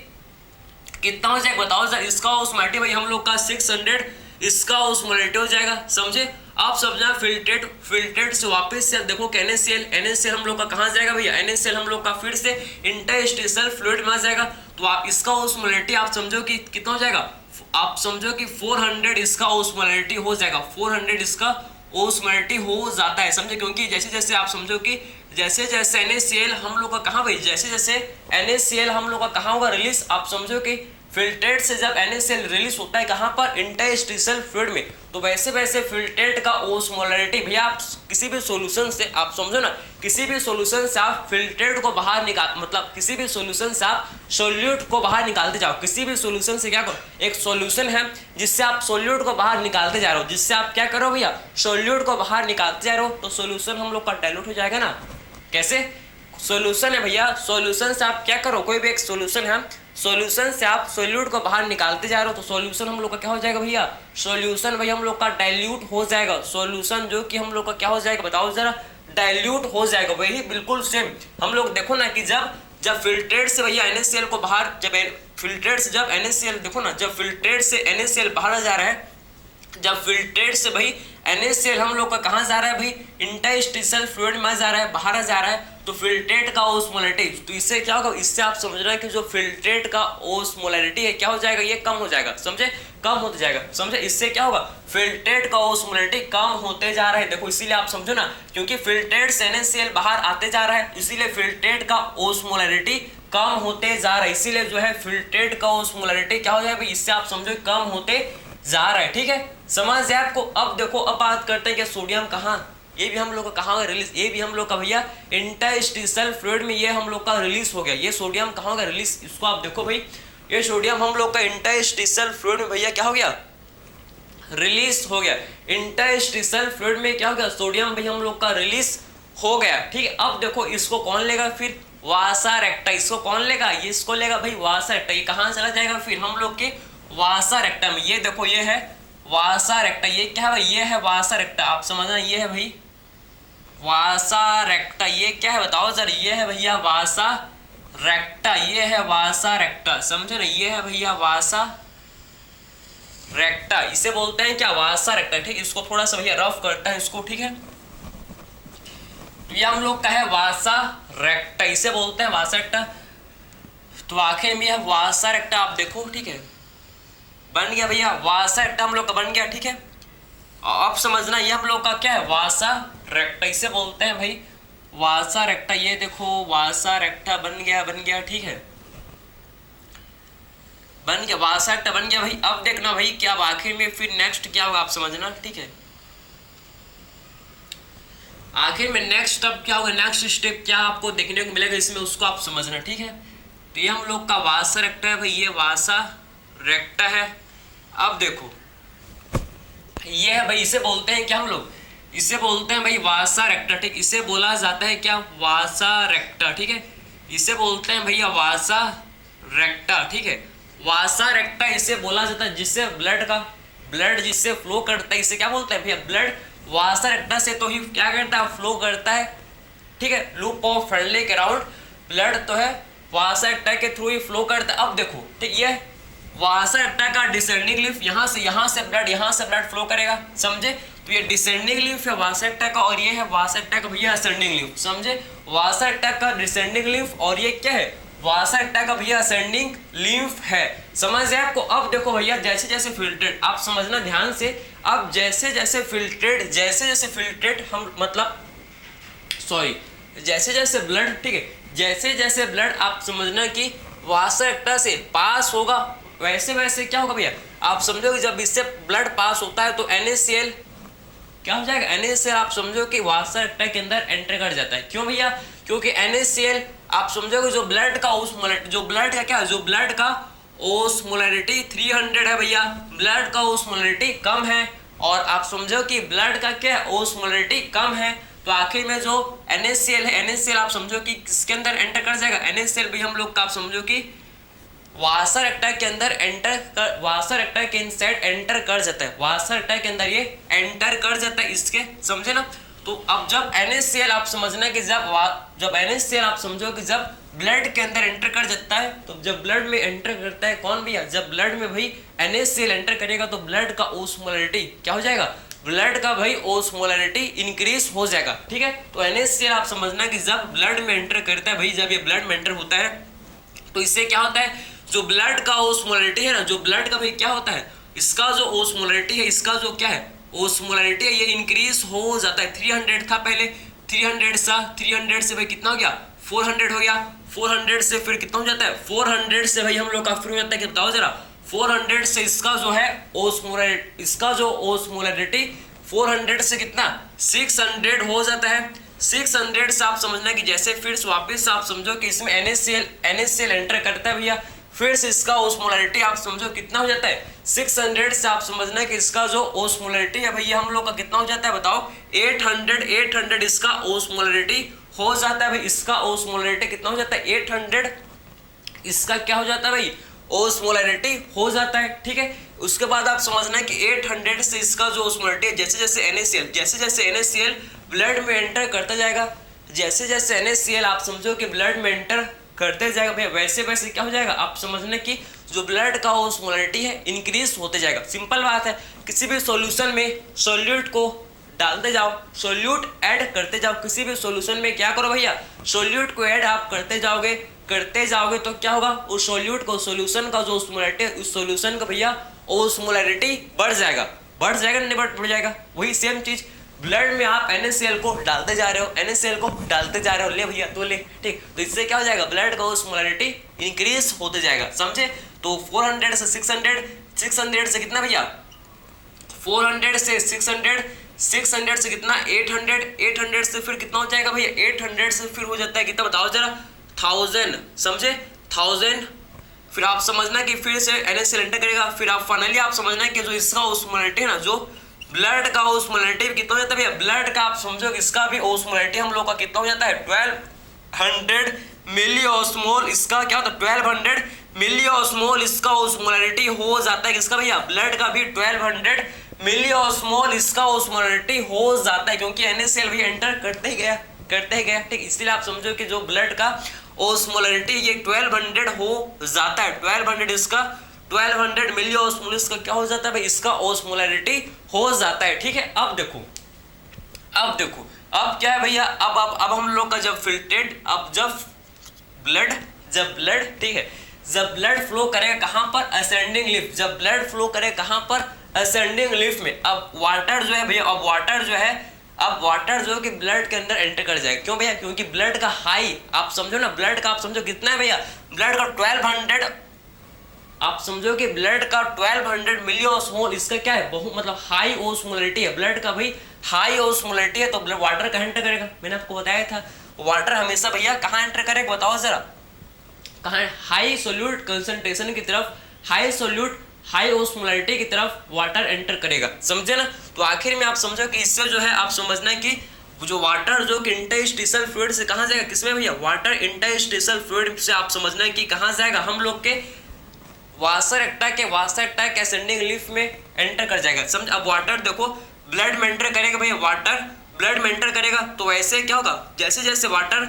कितना हो जाएगा, बताओ जरा। इसका ओस्मोलैरिटी भाई हम लोग का 600, इसका ओस्मोलैरिटी हो जाएगा, समझे। आप समझना फिल्ट्रेट से वापस से देखो कि NaCl हम लोग का कहाँ जाएगा भैया, NaCl हम लोग का फिर से इंटरस्टिशियल फ्लूइड में आ जाएगा। तो आप इसका ओस्मोलैरिटी आप समझो कि कितना हो जाएगा, आप समझो कि 400 इसका ओस्मोलैरिटी हो जाएगा, 400 इसका ओस्मोलैरिटी हो जाता है, समझे। क्योंकि जैसे जैसे आप समझो कि जैसे जैसे NaCl हम लोग का कहाँ भाई, जैसे जैसे NaCl हम लोग का कहाँ होगा रिलीज, आप समझो कि फिल्ट्रेट से जब NaCl रिलीज होता है कहाँ पर, इंटरस्टिशियल फ्लूइड में, तो वैसे वैसे फिल्ट्रेट का ओस्मोलैरिटी भैया आप किसी भी सॉल्यूशन से, आप समझो ना, किसी भी सॉल्यूशन से आप फिल्ट्रेट को बाहर निकाल, मतलब किसी भी सॉल्यूशन से आप सोल्यूट को बाहर निकालते जाओ। किसी भी सॉल्यूशन से क्या करो, एक सॉल्यूशन है जिससे आप सोल्यूट को बाहर निकालते जा रहे हो, जिससे आप क्या करो भैया, सोल्यूट को बाहर निकालते जा रहे हो, तो सॉल्यूशन हम लोग का डाइल्यूट हो जाएगा ना। कैसे, सॉल्यूशन है भैया, सॉल्यूशन से आप क्या करो, कोई भी एक सॉल्यूशन है, सॉल्यूशन से आप सोल्यूट को बाहर निकालते जा रहे हो, तो सॉल्यूशन हम लोग का क्या हो जाएगा भैया, सॉल्यूशन भैया हम लोग का डाइल्यूट हो जाएगा। सॉल्यूशन जो कि हम लोग का क्या हो जाएगा, बताओ जरा, डाइल्यूट हो जाएगा। वही बिल्कुल सेम हम लोग देखो ना कि जब फिल्ट्रेट से भैया NaCl को बाहर, जब फिल्ट्रेट से जब NaCl देखो ना, जब फिल्ट्रेट से NaCl बाहर जा रहा है, जब फिल्ट्रेट से भाई NaCl हम लोग का कहाँ जा रहा है भाई, इंटरस्टिशियल फ्लूइड में जा रहा है, बाहर जा रहा है, तो फिल्ट्रेट का ओस्मोलैरिटी, तो इससे क्या होगा, इससे आप समझ रहे हैं कि जो फिल्ट्रेट का ओस्मोलैरिटी है क्या हो जाएगा, ये कम हो जाएगा, समझे, कम होते जाएगा, समझे। इससे क्या होगा, फिल्ट्रेट का ओस्मोलैरिटी कम होते जा रहा है। देखो इसीलिए आप समझो ना, क्योंकि फिल्ट्रेट से NaCl बाहर आते जा रहा है, इसीलिए फिल्ट्रेट का ओस्मोलैरिटी कम होते जा रहा है, इसीलिए जो है फिल्ट्रेट का ओस्मोलैरिटी क्या हो जाएगा, इससे आप समझो कम होते जा रहा है, ठीक है, समझ है आपको। अब देखो, अब बात करते हैं कि सोडियम कहाँ, ये भी हम लोग का कहाँ होगा रिलीज, ये भी हम लोग का भैया इंटरस्टिशियल फ्लूइड में ये हम लोग का रिलीज हो गया। ये सोडियम कहाँ होगा रिलीज, इसको आप देखो भाई, ये सोडियम हम लोग का इंटरस्टिशियल फ्लूइड में भैया क्या हो गया, रिलीज हो गया। इंटरस्टिशियल फ्लूइड में क्या हो गया, सोडियम भैया हम लोग का रिलीज हो गया, ठीक है। अब देखो इसको कौन लेगा फिर, वासा रेक्टा, इसको कौन लेगा, ये इसको लेगा भाई वासा रेक्टा। ये कहाँ चला जाएगा फिर हम लोग के वासा रेक्टा में। ये देखो ये है वासा रेक्टा, ये क्या है भाई, ये है वासा रेक्टा, आप समझना, ये है भाई वासा रेक्टा। ये क्या है बताओ जरा, ये है भैया वासा रेक्टा, ये है वासा रेक्टा, समझे ना, ये है भैया वासा रेक्टा, इसे बोलते हैं क्या, वासा रेक्टा, ठीक। इसको थोड़ा सा भैया रफ करता है इसको, ठीक है। तो ये हम लोग का है वासा रेक्टा, इसे बोलते हैं वासा रेक्टा। तो आखिर में यह वासा रेक्टा आप देखो, ठीक है, बन गया भैया वासा रेक्टा हम लोग का बन गया, ठीक है। अब समझना ये हम लोग का क्या है, वासा रेक्टा, इसे बोलते हैं भाई वासा रेक्टा। ये देखो वासा रेक्टा बन गया, ठीक है, बन गया वासा रेक्टा बन गया भाई। अब देखना भाई क्या आखिर में फिर नेक्स्ट क्या होगा, आप समझना, ठीक है। आखिर में नेक्स्ट अब क्या होगा, नेक्स्ट स्टेप क्या आपको देखने को मिलेगा इसमें, उसको आप समझना, ठीक है। तो ये हम लोग का वासा रेक्टा है भाई, ये वासा रेक्टा है। अब देखो ये है भाई, इसे बोलते हैं क्या हम लोग, इसे बोलते हैं भाई वासा रेक्टा, ठीक। इसे बोला जाता है क्या, वासा रेक्टा, ठीक है। इसे बोलते हैं भैया वासा रेक्टा, ठीक है। वासा रेक्टा इसे बोला जाता है जिससे ब्लड जिससे फ्लो करता है, इसे क्या बोलते हैं भैया, ब्लड। वासा रेक्टा से तो ही क्या करता है, फ्लो करता है, ठीक है। लूप ऑफ फर्ले के राउंड ब्लड तो है वासा रेक्टा के थ्रू ही फ्लो करता है। अब देखो ठीक, ये वासा रेक्टा का डिसेंडिंग लीफ, यहाँ से ब्लड फ्लो करेगा, समझे। तो ये डिसेंडिंग लीफ है वासा रेक्टा का, और ये है वासा रेक्टा का भैया असेंडिंग लीफ, समझे। वासा रेक्टा का डिसेंडिंग लीफ और ये क्या है, वासा रेक्टा का भैया असेंडिंग लीफ है, समझ है आपको। अब देखो भैया जैसे जैसे फिल्ट्रेट, आप समझना ध्यान से, अब जैसे जैसे फिल्ट्रेट हम मतलब जैसे जैसे ब्लड, ठीक है, जैसे जैसे ब्लड आप समझना कि वाशर एक्टा से पास होगा वैसे वैसे क्या होगा भैया, आप समझो कि जब इससे ब्लड पास होता है तो NaCl क्या हो जाएगा, NaCl आप समझो कि वाशर एक्टा के अंदर एंटर कर जाता है। क्यों भैया, क्योंकि NaCl आप समझो कि जो ब्लड का ओस्मोलरिटी, जो ब्लड का क्या है, जो ब्लड का ओस्मोलरिटी 300 है भैया, ब्लड का ओस्मोलरिटी कम है, और आप समझो कि ब्लड का क्या है, ओस्मोलरिटी कम है, तो आखिर में जो NaCl है, NaCl आप समझो कि किसके अंदर एंटर कर जाएगा, NaCl भी हम लोग का आप समझो कि वाशर एक्टा के अंदर वाशर एक्टा के इनसाइड एंटर कर जाता है, वाशर एक्टा के अंदर ये एंटर कर जाता है इसके, समझे ना। तो अब जब NaCl आप समझना कि जब NaCl आप समझो कि जब ब्लड के अंदर एंटर कर जाता है, तो जब ब्लड में एंटर करता है कौन भैया, जब ब्लड में भाई NaCl एंटर करेगा तो ब्लड का ओस्मोलरिटी क्या हो जाएगा, ब्लड का भाई ओस्मोलरिटी इंक्रीज हो जाएगा, ठीक है। तो NaCl आप समझना कि जब ब्लड में एंटर करता है भाई, जब ये ब्लड में एंटर होता है तो इससे क्या होता है, जो ब्लड का ओस्मोलरिटी है ना, जो ब्लड का भाई क्या होता है, इसका जो ओस्मोलरिटी है, इसका जो क्या है ओस्मोलरिटी है, ये इंक्रीज हो जाता है। 300 था पहले, 300 से भाई कितना हो गया, 400 हो गया, 400 से फिर कितना हो जाता है, 400 से भाई हम लोग का फिर हो जाता है कि बताओ जरा, 400 से इसका जो है ओस्मोलरिटी, इसका जो ओस्मोलरिटी 400 से कितना 600 हो जाता है। 600 से आप समझना कि जैसे फिर वापस आप समझो कि इसमें NaCl एंटर करता है भैया, फिर से इसका ओस्मोलरिटी आप समझो कितना हो जाता है, 600 से आप समझना कि इसका जो ओस्मोलरिटी है भैया हम लोग का कितना हो जाता है बताओ, 800 इसका ओस्मोलरिटी हो जाता है भाई, इसका ओस्मोलरिटी कितना हो जाता है 800, इसका क्या हो जाता है भाई ओस्मोलरिटी हो जाता है, ठीक है। उसके बाद आप समझना कि 800 से इसका जो ओस्मोलरिटी है, जैसे जैसे NaCl ब्लड में एंटर करता जाएगा, जैसे जैसे NaCl आप समझो कि ब्लड में एंटर करते जाएगा भैया, वैसे वैसे क्या हो जाएगा, आप समझने कि जो ब्लड का ओस्मोलरिटी है इंक्रीज होते जाएगा। सिंपल बात है, किसी भी सॉल्यूशन में सॉल्यूट को डालते जाओ, सॉल्यूट ऐड करते जाओ, किसी भी सॉल्यूशन में क्या करो भैया, सॉल्यूट को ऐड आप करते जाओगे तो क्या होगा, उस सॉल्यूट को, सॉल्यूशन का जो ओस्मोलरिटी है, उस सॉल्यूशन का भैया ओस्मोलरिटी बढ़ जाएगा नहीं बढ़ जाएगा। वही सेम चीज ब्लड में आप NaCl को डालते जा रहे हो, ले भैया तो ले, ठीक, तो इससे क्या हो जाएगा, ब्लड का ओस्मोलरिटी इंक्रीज होते जाएगा, समझे। तो 400 से 600 से कितना भैया, 400 से 600 से कितना 800 से फिर कितना हो जाएगा भैया, 800 से फिर हो जाता है कितना बताओ जरा, 1000, समझे, 1000। फिर आप समझना कि फिर से NaCl एंटर करेगा, फिर आप फाइनली आप समझना कि जो इसका ओस्मोलरिटी है ना, जो ब्लड का ओस्मोलरिटी कितना हो जाता है भैया, ब्लड का आप समझो कि इसका भी ओस्मोलरिटी हम लोग का कितना हो जाता है 1200 मिलीऑस्मोल, इसका क्या होता है 1200 मिलीऑस्मोल इसका ओस्मोलरिटी हो जाता है, किसका भैया, ब्लड का भी 1200 मिलीऑस्मोल इसका ओस्मोलरिटी हो जाता है, क्योंकि NaCl भी एंटर करते ही गया, ठीक। इसलिए आप समझो कि जो ब्लड का ओस्मोलरिटी ये 1200 हो जाता है, 1200 इसका 1200 मिलीऑस्मोल इसका क्या हो जाता है भाई, इसका ओस्मोलरिटी हो जाता है, ठीक है। अब देखो अब क्या है भैया, अब हम लोग का जब फिल्ट्रेट, अब जब ब्लड ठीक है, जब ब्लड फ्लो करेगा कहां पर, असेंडिंग लिफ, जब ब्लड फ्लो करे कहां पर, असेंडिंग लिफ में। अब वाटर जो है भैया, अब वाटर जो कि ब्लड के अंदर एंटर कर जाएगा, क्यों भैया, क्योंकि ब्लड का हाई आप समझो ना, ब्लड का आप समझो कितना है भैया, ब्लड का 1200, आप समझो कि ब्लड का 1200 मिलीऑस्मोल इसका क्या है, बहुत मतलब हाई ओस्मोलरिटी है, ब्लड का भाई हाई ओस्मोलरिटी है, तो ब्लड वाटर कहाँ एंटर करेगा, मैंने आपको बताया था, वाटर हमेशा भैया कहाँ एंटर करेगा बताओ जरा, कहाँ, हाई सोल्यूट कंसंट्रेशन की तरफ, हाई ओस्मोलरिटी की तरफ वाटर एंटर करेगा, समझे ना। तो आखिर में आप समझो कि इससे जो है आप समझना कि जो वाटर जो कि इंटरस्टिशियल फ्लूइड से कहाँ जाएगा, किसमें भैया, वाटर इंटरस्टिशियल फ्लूइड से आप समझना कि कहाँ जाएगा, हम लोग के वाशर एक्टा के असेंडिंग लिफ में एंटर कर जाएगा, समझ। अब वाटर देखो ब्लड में एंटर करेगा भैया, वाटर ब्लड में एंटर करेगा तो वैसे क्या होगा, जैसे जैसे वाटर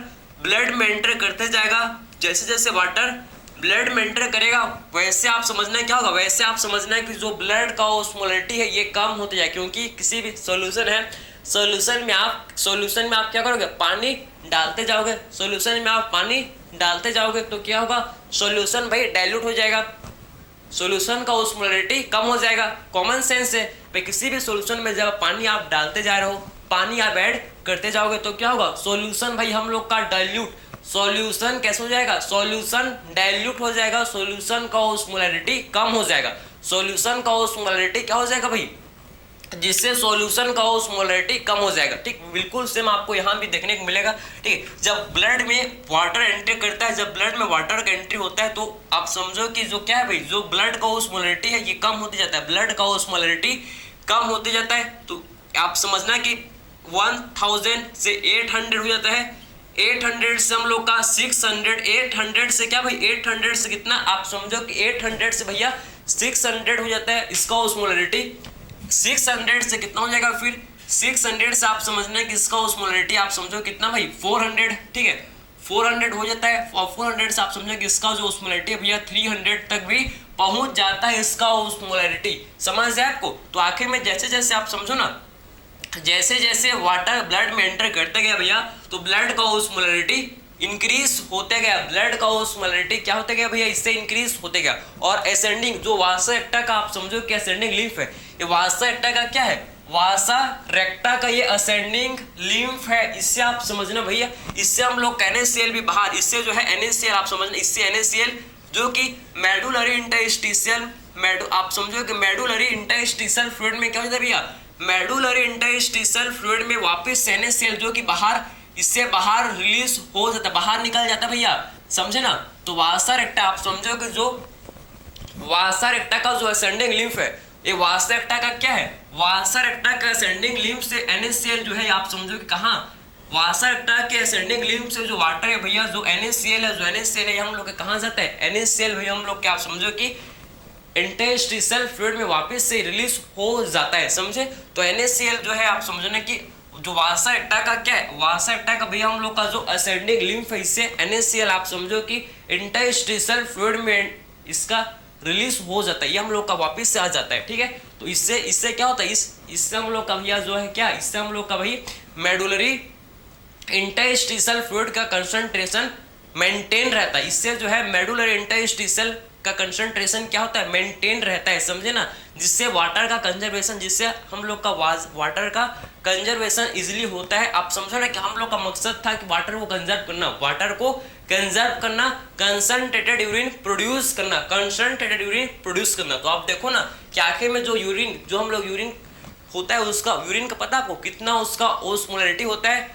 ब्लड में एंटर करते जाएगा, जैसे जैसे वाटर ब्लड में एंटर करेगा वैसे आप समझना क्या होगा, वैसे आप समझना कि जो ब्लड का ओस्मोलरिटी है ये कम होते जाए, क्योंकि किसी भी सॉल्यूशन है, सॉल्यूशन में आप क्या करोगे, पानी डालते जाओगे, सॉल्यूशन में आप पानी डालते जाओगे तो क्या होगा, सॉल्यूशन भाई डाइल्यूट हो जाएगा, सॉल्यूशन का ओस्मोलरिटी कम हो जाएगा। कॉमन सेंस है भाई, किसी भी सॉल्यूशन में जब पानी आप डालते जा रहे हो, पानी आप ऐड करते जाओगे तो क्या होगा, सॉल्यूशन भाई हम लोग का डाइल्यूट, सॉल्यूशन कैसे हो जाएगा, सॉल्यूशन डाइल्यूट हो जाएगा, सॉल्यूशन का ओस्मोलैरिटी कम हो जाएगा, सॉल्यूशन का ओस्मोलैरिटी क्या हो जाएगा भाई, जिससे सॉल्यूशन का ओस्मोलैरिटी कम हो जाएगा। ठीक, बिल्कुल सेम आपको यहाँ भी देखने को मिलेगा। ठीक, जब ब्लड में वाटर एंट्री करता है, जब ब्लड में वाटर का एंट्री होता है तो आप समझो कि जो क्या है भाई, जो ब्लड का ओस्मोलैरिटी है ये कम होते जाता है, ब्लड का ओस्मोलैरिटी कम होते जाता है। तो आप समझना कि 1000 से 800 हो जाता है, 800 से हम लोग का 600, 800 से क्या भाई, 800 से कितना, आप समझो कि 800 से भैया 600 हो जाता है इसका ओस्मोलैरिटी। 600 से कितना हो जाएगा, फिर 600 से आप समझना कि इसका ओस्मोलैरिटी आप समझो कितना भाई, 400। ठीक है, 400 हो जाता है, और 400 से आप समझो कि इसका जो ओस्मोलैरिटी है भैया 300 तक भी पहुंच जाता है इसका ओस्मोलैरिटी। समझ आए आपको। तो आखिर में जैसे जैसे आप समझो ना, जैसे जैसे वाटर ब्लड में एंटर करते गया भैया तो ब्लड का ओस्मोलैरिटी इंक्रीज होते गया, ब्लड का ओस्मोलैरिटी क्या होते गया भैया, इससे इंक्रीज होते गया। और असेंडिंग जो वासा रेक्टा का आप समझो कि असेंडिंग लिम्फ है, ये वासा रेक्टा का क्या है, वासा रेक्टा का ये असेंडिंग लिम्फ है। इससे आप समझना भैया, इससे हम लोग NaCl भी बाहर, इससे जो है NaCl आप समझना, इससे NaCl जो कि मेडुलरी इंटरस्टिशियल, आप समझो कि मेडुलरी इंटरस्टिशियल फ्लूइड में क्या होता है भैया, मेडुलरी इंटरस्टिशियल फ्लूइड में वापस NaCl जो कि बाहर, इससे बाहर रिलीज हो जाता है, बाहर निकल जाता है भैया, समझे ना। तो वासा रेक्टा आप समझो कि जो वासा रेक्टा का जो असेंडिंग लिम्फ है, ये वासा रेक्टा का क्या है, वासा रेक्टा का असेंडिंग लिम्फ से NaCl जो है आप समझो कि कहाँ, वासा रेक्टा के असेंडिंग लिम्फ से जो वाटर है भैया, जो NaCl है, जो NaCl है हम लोग के कहाँ जाता है, NaCl भैया हम लोग क्या आप समझो कि इंटरस्टिशियल फ्लूइड में वापस से रिलीज हो जाता है, समझे। तो NaCl जो है आप समझो ना कि जो वासा रेक्टा का क्या है, वासा रेक्टा का भैया हम लोग का जो असेंडिंग लिम्फ है, इससे NaCl आप समझो कि इंटरस्टिशियल फ्लूइड में इसका रिलीज हो जाता है, ये हम लोग का वापस से आ जाता है। ठीक है, तो इससे क्या होता है, इससे हम लोग का भैया जो है क्या, इससे हम लोग का भाई मेडुलरी इंटरस्टिशियल फ्लूइड का कंसंट्रेशन मेंटेन रहता है, इससे जो है मेडुलरी इंटरस्टिशियल का कंसंट्रेशन क्या होता है, मेंटेन रहता है, समझे ना। जिससे वाटर का कंजर्वेशन, जिससे हम लोग का वाटर का कंजर्वेशन इजीली होता है। आप समझो ना कि हम लोग का मकसद था कि वाटर को कंजर्व करना, वाटर को कंजर्व करना, कंसंट्रेटेड यूरिन प्रोड्यूस करना, कंसंट्रेटेड यूरिन प्रोड्यूस करना। तो आप देखो ना कि आखिर में जो यूरिन, जो हम लोग यूरिन होता है, उसका यूरिन का पता आपको कितना उसका ओस्मोलैरिटी होता है,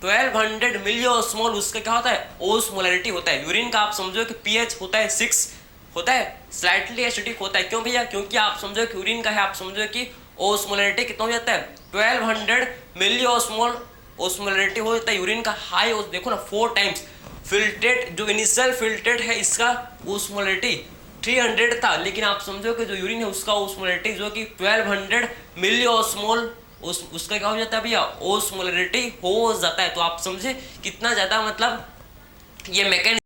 1200 मिलियोस्मोल उसका क्या होता है, ओस्मोलैरिटी होता है। यूरिन का आप समझो कि pH होता है 6 होता है, स्लाइटली एसिडिक होता है। क्यों भैया, क्योंकि आप समझो कि यूरिन का है, आप समझो कि ओस्मोलैरिटी कितना हो जाता है, 1200 मिलियोस्मोल ओस्मोलैरिटी हो जाता है यूरिन का। हाई देखो ना 4 टाइम्स फिल्ट्रेट, जो इनिशियल फिल्ट्रेट है इसका ओस्मोलैरिटी 300 था, लेकिन आप समझो कि जो यूरिन है उसका ओस्मोलैरिटी जो कि 1200 मिलियोस्मोल उसका क्या हो जाता है भैया, ओस्मोलैरिटी हो जाता है। तो आप समझे कितना ज्यादा मतलब ये मैकेनिज्म